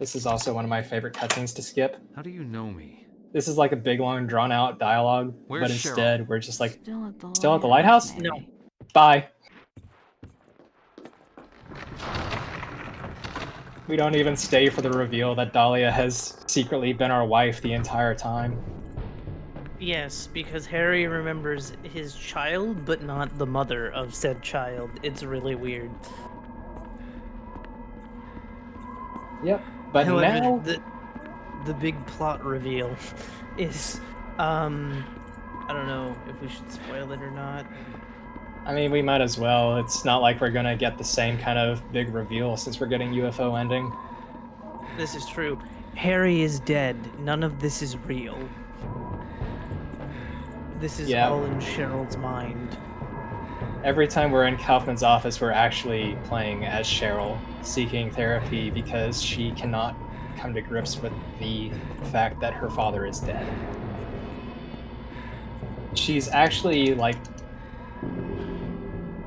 This is also one of my favorite cutscenes to skip. How do you know me? This is like a big, long, drawn-out dialogue, Where's but instead Cheryl? we're just like, Still at the lighthouse? maybe. No. Bye. We don't even stay for the reveal that Dahlia has secretly been our wife the entire time. Yes, because Harry remembers his child, but not the mother of said child. It's really weird. Yep, but However, now... the big plot reveal is, I don't know if we should spoil it or not. I mean, we might as well. It's not like we're gonna get the same kind of big reveal since we're getting UFO ending. This is true. Harry is dead. None of this is real. This is all in Cheryl's mind. Every time we're in Kaufman's office, we're actually playing as Cheryl, seeking therapy because she cannot come to grips with the fact that her father is dead. She's actually, like,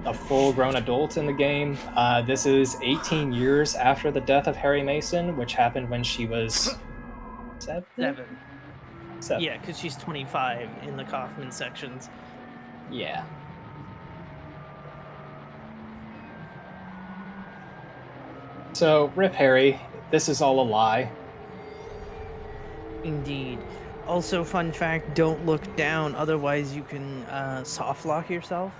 a full-grown adult in the game. This is 18 years after the death of Harry Mason, which happened when she was... 7? 7. Yeah, because she's 25 in the Kaufman sections. Yeah. So, rip Harry, this is all a lie. Indeed. Also, fun fact, don't look down, otherwise you can soft lock yourself.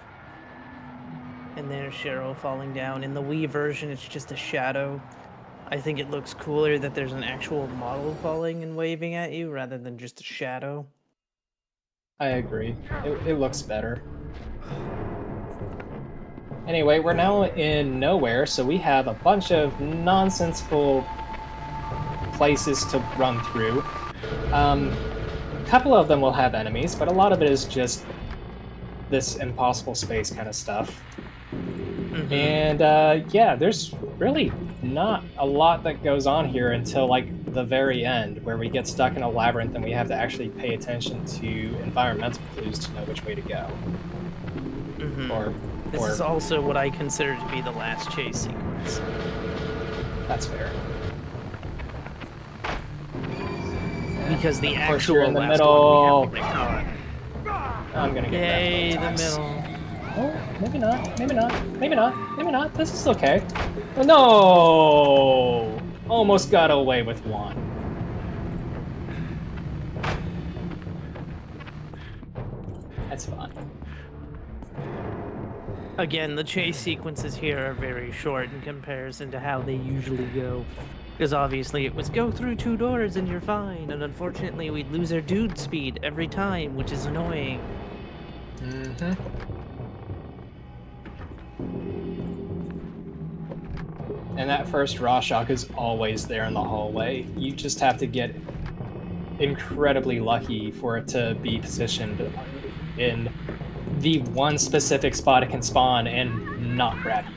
And there's Cheryl falling down. In the Wii version, it's just a shadow. I think it looks cooler that there's an actual model falling and waving at you rather than just a shadow. I agree. It looks better. Anyway, we're now in nowhere, so we have a bunch of nonsensical places to run through. A couple of them will have enemies, but a lot of it is just this impossible space kind of stuff. And yeah, there's really not a lot that goes on here until like the very end, where we get stuck in a labyrinth and we have to actually pay attention to environmental clues to know which way to go. This is also what I consider to be the last chase sequence. That's fair. Because the Of course, actual you're in the last middle. one we have to get caught. I'm gonna get Yay, that the both times. middle. Oh, maybe not. Maybe not. Maybe not. Maybe not. This is okay. No! Almost got away with one. That's fine. Again, the chase sequences here are very short in comparison to how they usually go. Because obviously it was go through 2 doors and you're fine, and unfortunately we'd lose our dude speed every time, which is annoying. And that first raw shock is always there in the hallway. You just have to get incredibly lucky for it to be positioned in the one specific spot it can spawn and not grab you.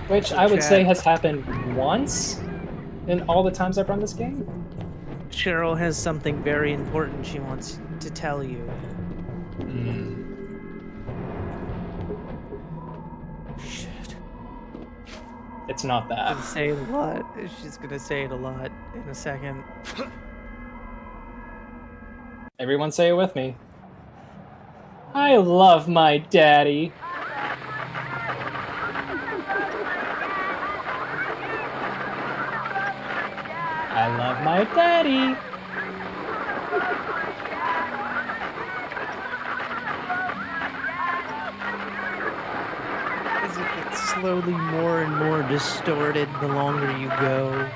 Which I would say has happened once in all the times I've run this game. Cheryl has something very important she wants to tell you. Shit. It's not that. She's say it a lot. She's gonna say it a lot in a second. Everyone say it with me. I love my daddy. I love my daddy. As it gets slowly more and more distorted the longer you go.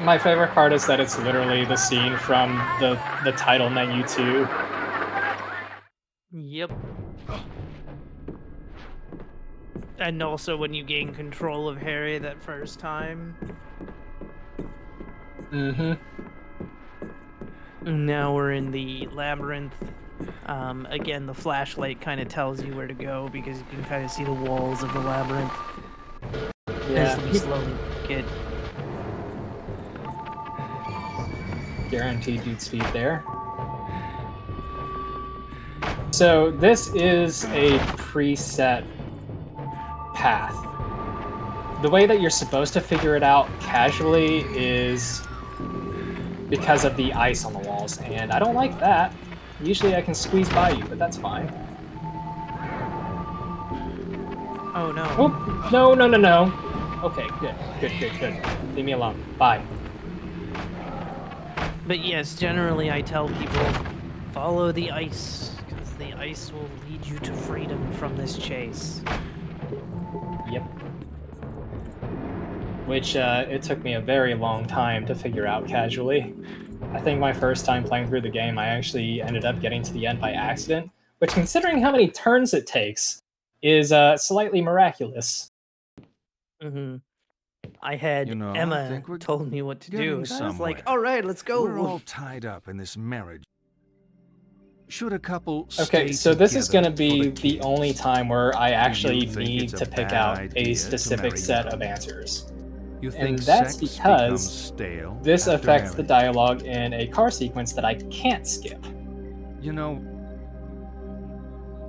My favorite part is that it's literally the scene from the title menu too. Yep. And also when you gain control of Harry that first time. Now we're in the labyrinth. Again, the flashlight kind of tells you where to go because you can kind of see the walls of the labyrinth. As we slowly get. Guaranteed dude speed there. So this is a preset path. The way that you're supposed to figure it out casually is because of the ice on the walls, and I don't like that. Usually I can squeeze by you, but that's fine. Oh no. Oh, no, no, no, no. Okay, good, good, good, good. Leave me alone. Bye. But yes, generally I tell people, follow the ice, because the ice will lead you to freedom from this chase. Yep. Which, it took me a very long time to figure out casually. I think my first time playing through the game, I actually ended up getting to the end by accident, which, considering how many turns it takes, is slightly miraculous. I had You know, I Emma think we're told me what to do, getting and I was like, somewhere. all right, let's go. We're all tied up in this marriage. Should a couple Okay, stay so this is together going to be for the only time where I actually think need it's a to pick bad out idea a to specific marry set young? of answers. You And think that's sex because becomes stale this after affects the marriage? dialogue in a car sequence that I can't skip. You know,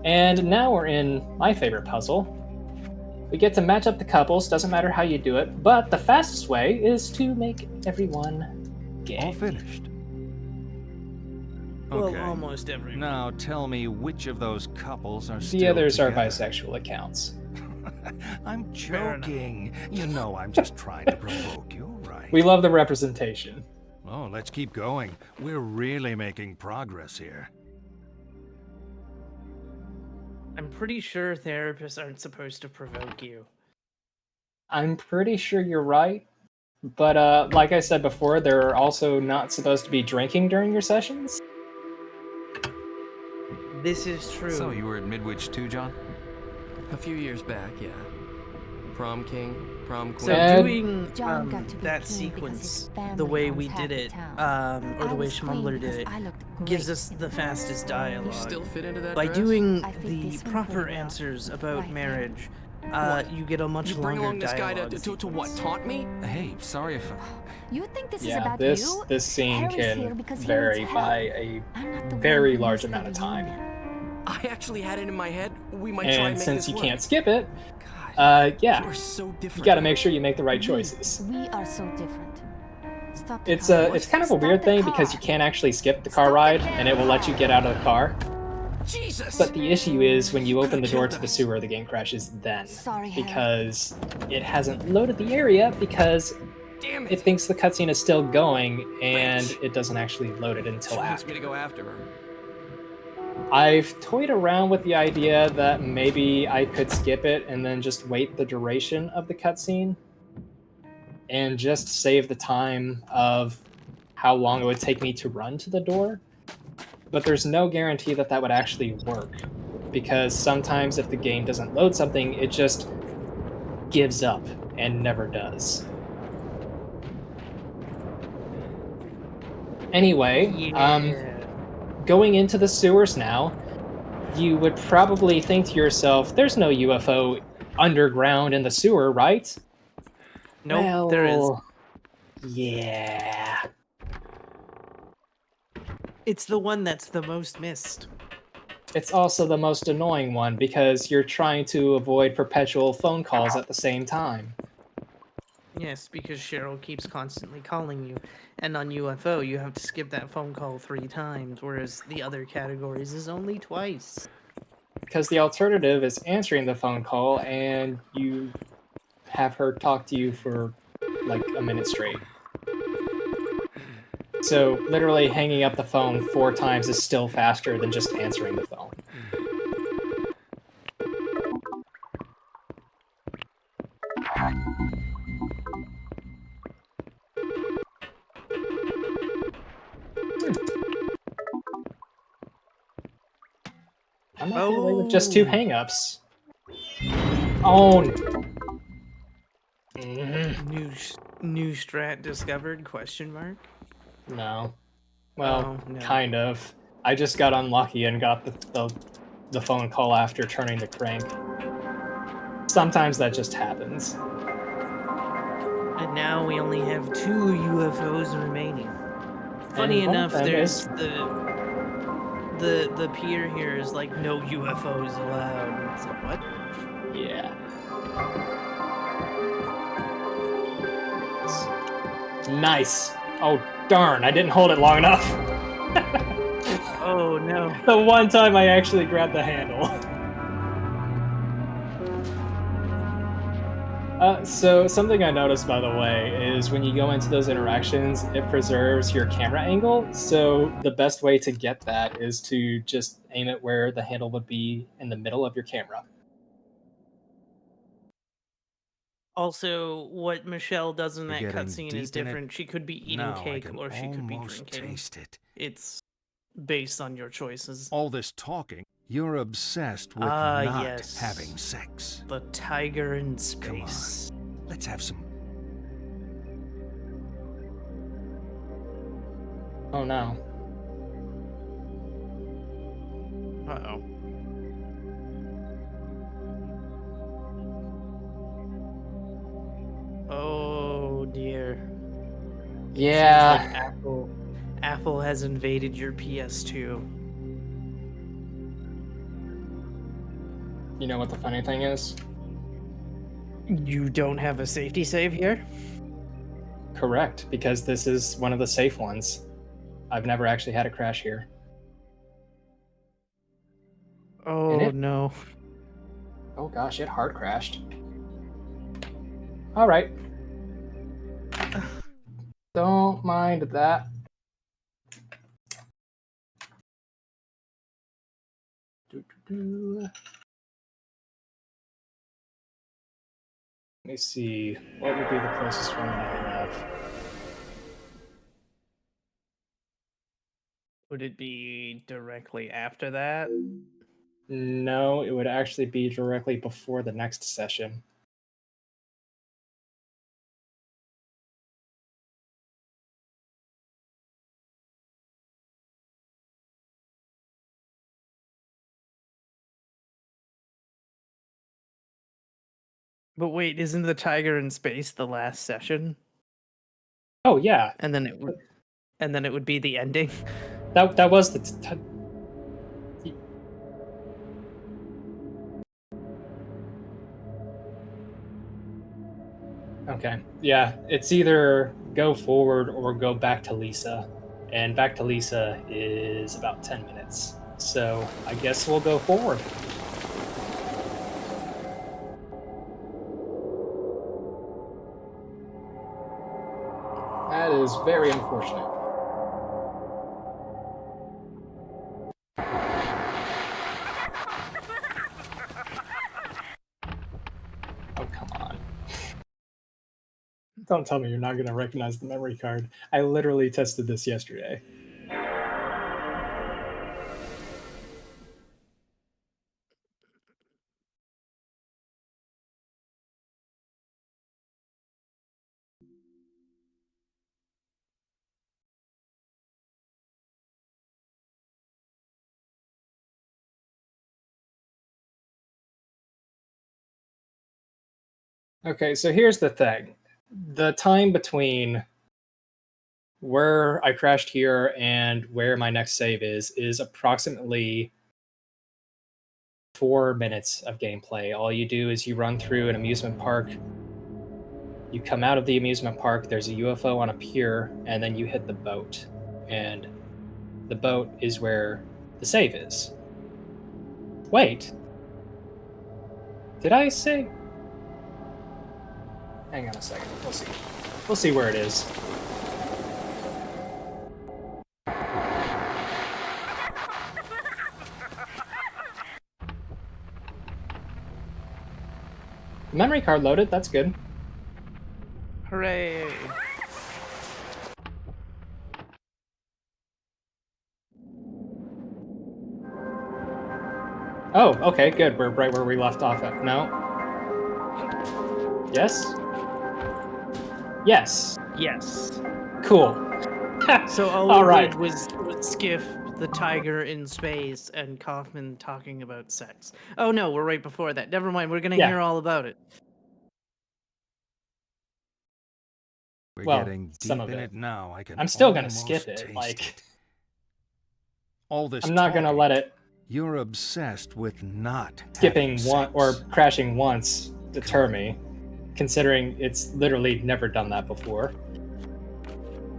And now we're in my favorite puzzle. We get to match up the couples, doesn't matter how you do it, but the fastest way is to make everyone gay. all finished. Well, Okay. almost every. Now tell me which of those couples are still The others are together. bisexual accounts. I'm Fair enough. joking. You know I'm just trying to provoke you, right? We love the representation. Oh, let's keep going. We're really making progress here. I'm pretty sure therapists aren't supposed to provoke you. I'm pretty sure you're right, but like I said before, they're also not supposed to be drinking during your sessions. This is true. So you were at Midwich too, John? A few years back, yeah. prom king, prom So queen. And- doing John got to be that king because his sequence, family the way owns we half did the it, town. or I the way was queen Shmumbler because did it, I looked gives great us in the the fastest You dialogue. still fit into that By dress? doing I fit the this one proper pretty well. answers about Right there. marriage, What? you get a much You bring longer along this guy dialogue to what? sequence. Taunt me? Hey, sorry if You think this is Yeah, about this you? this scene Harry's here can because he vary needs by help. a I'm not the one very who large missed the amount of time. reunion. I actually had it in my head. We might try And and make since this you work. can't skip it, God, yeah, you are so different. you got to make sure you make the right choices. We are so different. Stop the It's car. it's kind of a Stop weird the thing because you car. can't actually skip the car Stop the ride, damn and it will let you car. get out of the car. Jesus! But the issue is when you You open could've the door killed to the us. sewer, the game crashes then. Sorry, Harry. Because it hasn't loaded the area because Damn it it! thinks the cutscene is still going and Bitch. it doesn't actually load it until She wants after. me to go after her. I've toyed around with the idea that maybe I could skip it and then just wait the duration of the cutscene and just save the time of how long it would take me to run to the door. But there's no guarantee that that would actually work because sometimes if the game doesn't load something, it just gives up and never does. Anyway, Yeah. going into the sewers now, you would probably think to yourself, there's no UFO underground in the sewer, right? Nope, there is. Well, yeah. It's the one that's the most missed. It's also the most annoying one because you're trying to avoid perpetual phone calls at the same time. Yes, because Cheryl keeps constantly calling you, and on UFO you have to skip that phone call 3 times, whereas the other categories is only twice. Because the alternative is answering the phone call and you have her talk to you for like a minute straight. So literally hanging up the phone 4 times is still faster than just answering the phone. I might get away with just 2 hangups. Oh. New strat discovered? Question mark. No. Well, Oh, no. kind of. I just got unlucky and got the phone call after turning the crank. Sometimes that just happens. And now we only have 2 UFOs remaining. Funny And one of enough, them there's is- the pier here is like no UFOs allowed. And it's like, what? Yeah. Nice. Oh, darn, I didn't hold it long enough. Oh no. The one time I actually grabbed the handle. So something I noticed, by the way, is when you go into those interactions, it preserves your camera angle. So the best way to get that is to just aim it where the handle would be in the middle of your camera. Also, what Michelle does in You're that getting cutscene deep is in it. different. She could be eating now I cake can or she could be almost drinking. taste it. It's based on your choices. All this talking, you're obsessed with Ah, not yes. having sex. The tiger in Come on, space. let's have some. Oh no. Uh-oh. Oh dear. Yeah. Seems like Apple has invaded your PS2. You know what the funny thing is? You don't have a safety save here? Correct, because this is one of the safe ones. I've never actually had a crash here. Oh it- no. Oh gosh, it hard crashed. Alright. Don't mind that. Doo-doo-doo. Let me see. What would be the closest one that I have? Would it be directly after that? No, it would actually be directly before the next session. But wait, isn't the tiger in space the last session? Oh yeah, And then it would be the ending. that was the. Okay, yeah, it's either go forward or go back to Lisa, and back to Lisa is about 10 minutes. So I guess we'll go forward. That is very unfortunate. Oh, come on. Don't tell me you're not going to recognize the memory card. I literally tested this yesterday. Okay, so here's the thing. The time between where I crashed here and where my next save is approximately 4 minutes of gameplay. All you do is you run through an amusement park. You come out of the amusement park, there's a UFO on a pier, and then you hit the boat. And the boat is where the save is. Wait. Did I say? Hang on a second. We'll see. We'll see where it is. Memory card loaded. That's good. Hooray! Oh, okay, good. We're right where we left off at. No? Yes? Yes. Yes. Cool. So all All we right. did was skiff the tiger in space and Kaufman talking about sex. Oh no, we're right before that. Never mind. We're gonna Yeah. hear all about it. We're Well, getting some deep of in it. it now. I can I'm still gonna almost skip it. taste Like, it. All this I'm not gonna talking, let it You're obsessed with not skipping having one or sex. crashing once deter me, considering it's literally never done that before.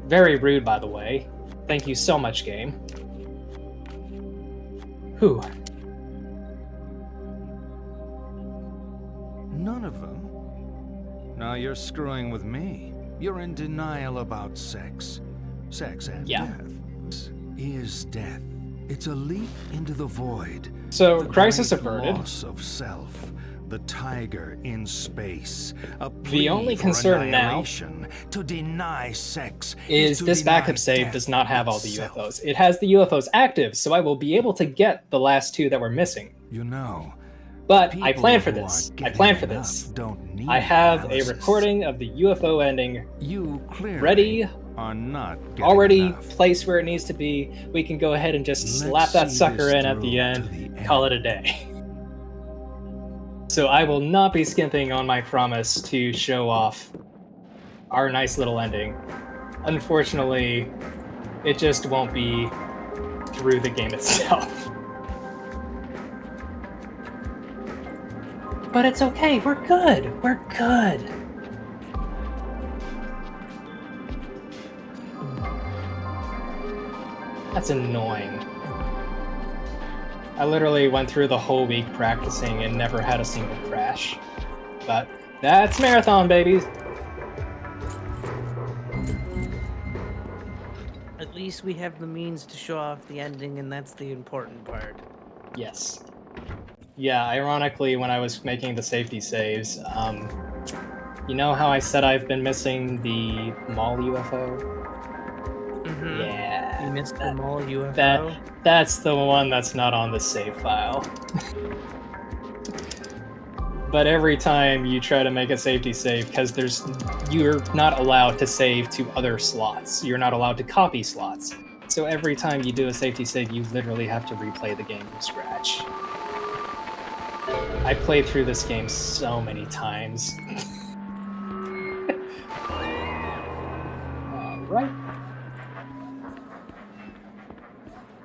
Very rude, by the way. Thank you so much, game. Whew. None of them? Now you're screwing with me. You're in denial about sex. Sex and Yeah. death. Is death. It's a leap into the void. So, The crisis great averted. Loss of self. The tiger in space. A The plea only for concern now annihilation. To deny sex is to this deny backup save death does not have all the itself. UFOs. It has the UFOs active, so I will be able to get the last two that were missing. You know, But I people planned for who this. are I getting planned for enough this. Don't need I have analysis. a recording of the UFO ending You clearly ready, are not getting already enough. placed where it needs to be. We can go ahead and just Let's slap that see sucker this in at through the to end, the call it end. a day. So I will not be skimping on my promise to show off our nice little ending. Unfortunately, it just won't be through the game itself. But it's okay, we're good. We're good. That's annoying. I literally went through the whole week practicing and never had a single crash. But that's marathon, babies. At least we have the means to show off the ending, and that's the important part. Yes. Yeah, ironically, when I was making the safety saves, you know how I said I've been missing the mall UFO? Mm-hmm. Yeah. You missed the mall UFO. That's the one that's not on the save file. But every time you try to make a safety save, because you're not allowed to save to other slots. You're not allowed to copy slots. So every time you do a safety save, you literally have to replay the game from scratch. I played through this game so many times. Alright.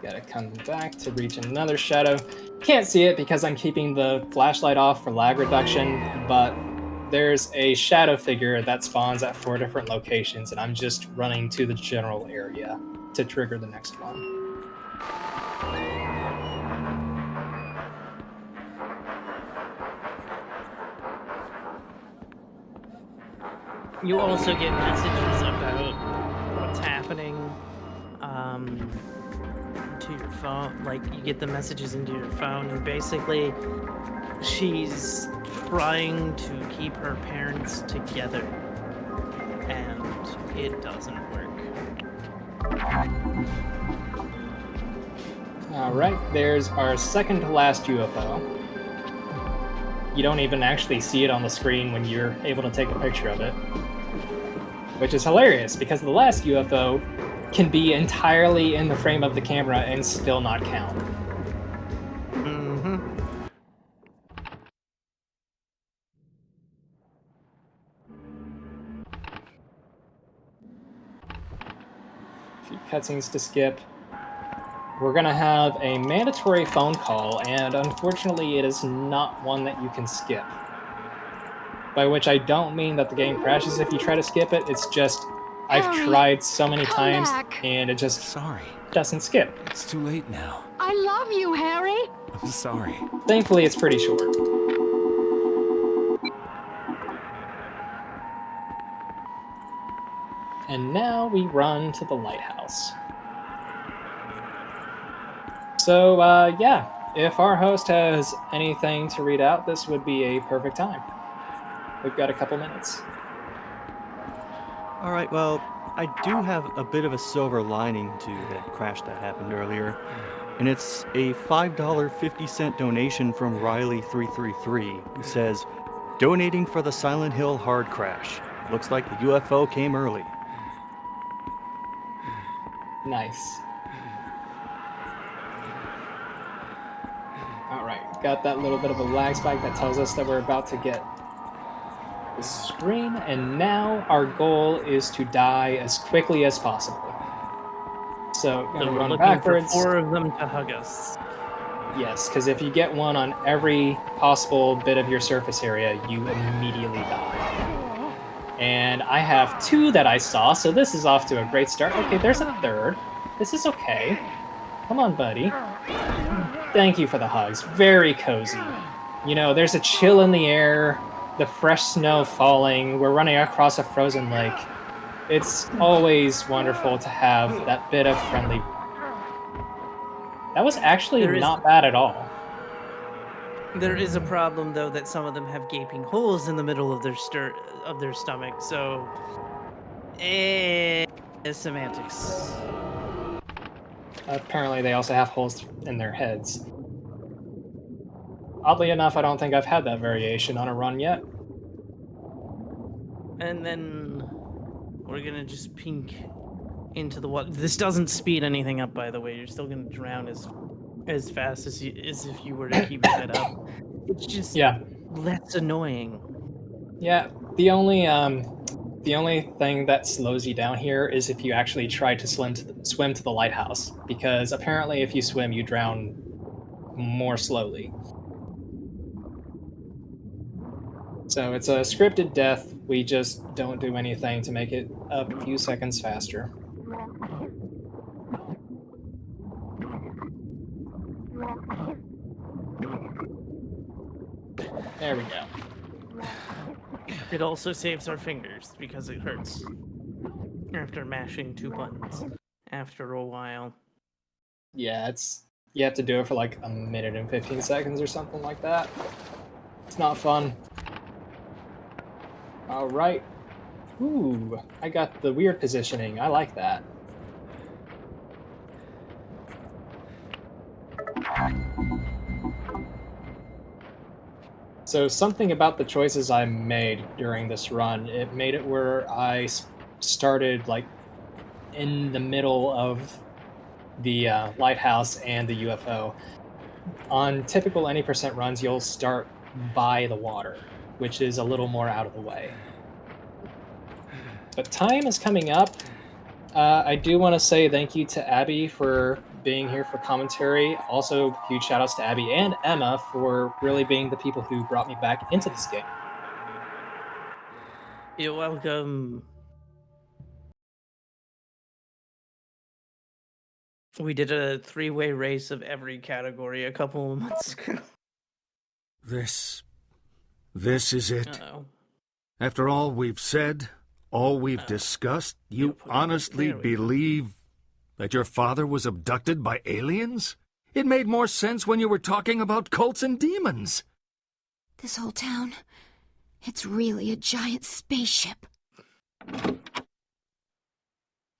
Gotta come back to reach another shadow. Can't see it because I'm keeping the flashlight off for lag reduction, but there's a shadow figure that spawns at 4 different locations, and I'm just running to the general area to trigger the next one. You also get messages about what's happening to your phone. Like, you get the messages into your phone, and basically she's trying to keep her parents together, and it doesn't work. Alright, there's our second to last UFO. You don't even actually see it on the screen when you're able to take a picture of it. Which is hilarious, because the last UFO can be entirely in the frame of the camera and still not count. Mm-hmm. A few cutscenes to skip. We're gonna have a mandatory phone call, and unfortunately it is not one that you can skip. By which I don't mean that the game crashes if you try to skip it, it's just I've Harry, tried so many come times back. and it just Sorry, doesn't skip. it's too late now. I love you, Harry. I'm sorry. Thankfully it's pretty short. And now we run to the lighthouse. So, yeah, if our host has anything to read out, this would be a perfect time. We've got a couple minutes. All right, well, I do have a bit of a silver lining to that crash that happened earlier, and it's a $5.50 donation from Riley333, who says, "Donating for the Silent Hill hard crash. Looks like the UFO came early." Nice. Alright, got that little bit of a lag spike that tells us that we're about to get the screen, and now our goal is to die as quickly as possible. So, So gonna we're run looking backwards. for 4 of them to hug us. Yes, because if you get one on every possible bit of your surface area, you immediately die. And I have 2 that I saw, so this is off to a great start. Okay, there's a third. This is okay. Come on, buddy. Thank you for the hugs. Very cozy. You know, there's a chill in the air, the fresh snow falling, we're running across a frozen lake. It's always wonderful to have that bit of friendly. That was actually There is- not bad at all. There is a problem, though, that some of them have gaping holes in the middle of their stomach, so semantics. Apparently they also have holes in their heads. Oddly enough, I don't think I've had that variation on a run yet. And then we're gonna just pink into the water. This doesn't speed anything up, by the way. You're still gonna drown as fast as if you were to keep it up. It's just Yeah. less annoying. Yeah, the only thing that slows you down here is if you actually try to swim to the lighthouse, because apparently if you swim, you drown more slowly. So it's a scripted death. We just don't do anything to make it a few seconds faster. There we go. It also saves our fingers because it hurts after mashing 2 buttons after a while. Yeah, you have to do it for like a minute and 15 seconds or something like that. It's not fun. All right. Ooh, I got the weird positioning. I like that. So something about the choices I made during this run, it made it where I started like in the middle of the lighthouse and the UFO. on typical any percent runs, you'll start by the water, which is a little more out of the way. But time is coming up. I do want to say thank you to Abby for being here for commentary. Also, huge shout outs to Abby and Emma for really being the people who brought me back into this game. You're welcome. We did a 3-way race of every category a couple of months ago. This is it? Uh-oh. After all we've said, all we've discussed, you honestly believe that your father was abducted by aliens? It made more sense when you were talking about cults and demons. This whole town, it's really a giant spaceship.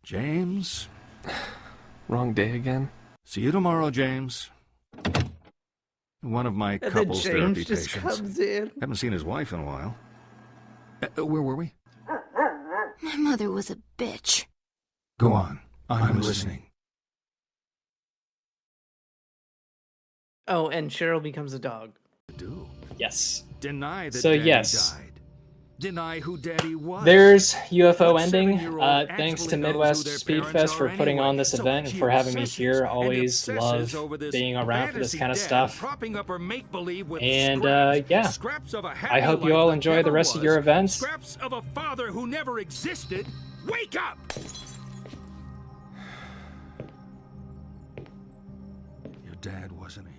James? Wrong day again. See you tomorrow, James. One of my And then couples therapy James just patients. comes in. Haven't seen his wife in a while. Where were we? My mother was a bitch. Go on. I'm listening. Oh, and Cheryl becomes a dog. Do. Yes. Deny that So, Daddy yes. died. Deny who Daddy was. There's UFO What ending. 7-year-old Thanks to actually knows Midwest who their Speed parents Fest for are putting anyway? on this So event and she for having me obsesses here. and Always obsesses love over this being around for this fantasy kind of dad stuff. propping up her make-believe with And scraps, yeah, scraps of a I happy hope you life all that enjoy the never rest of your was, events. Scraps of a father who never existed. Wake up! Your dad, wasn't he?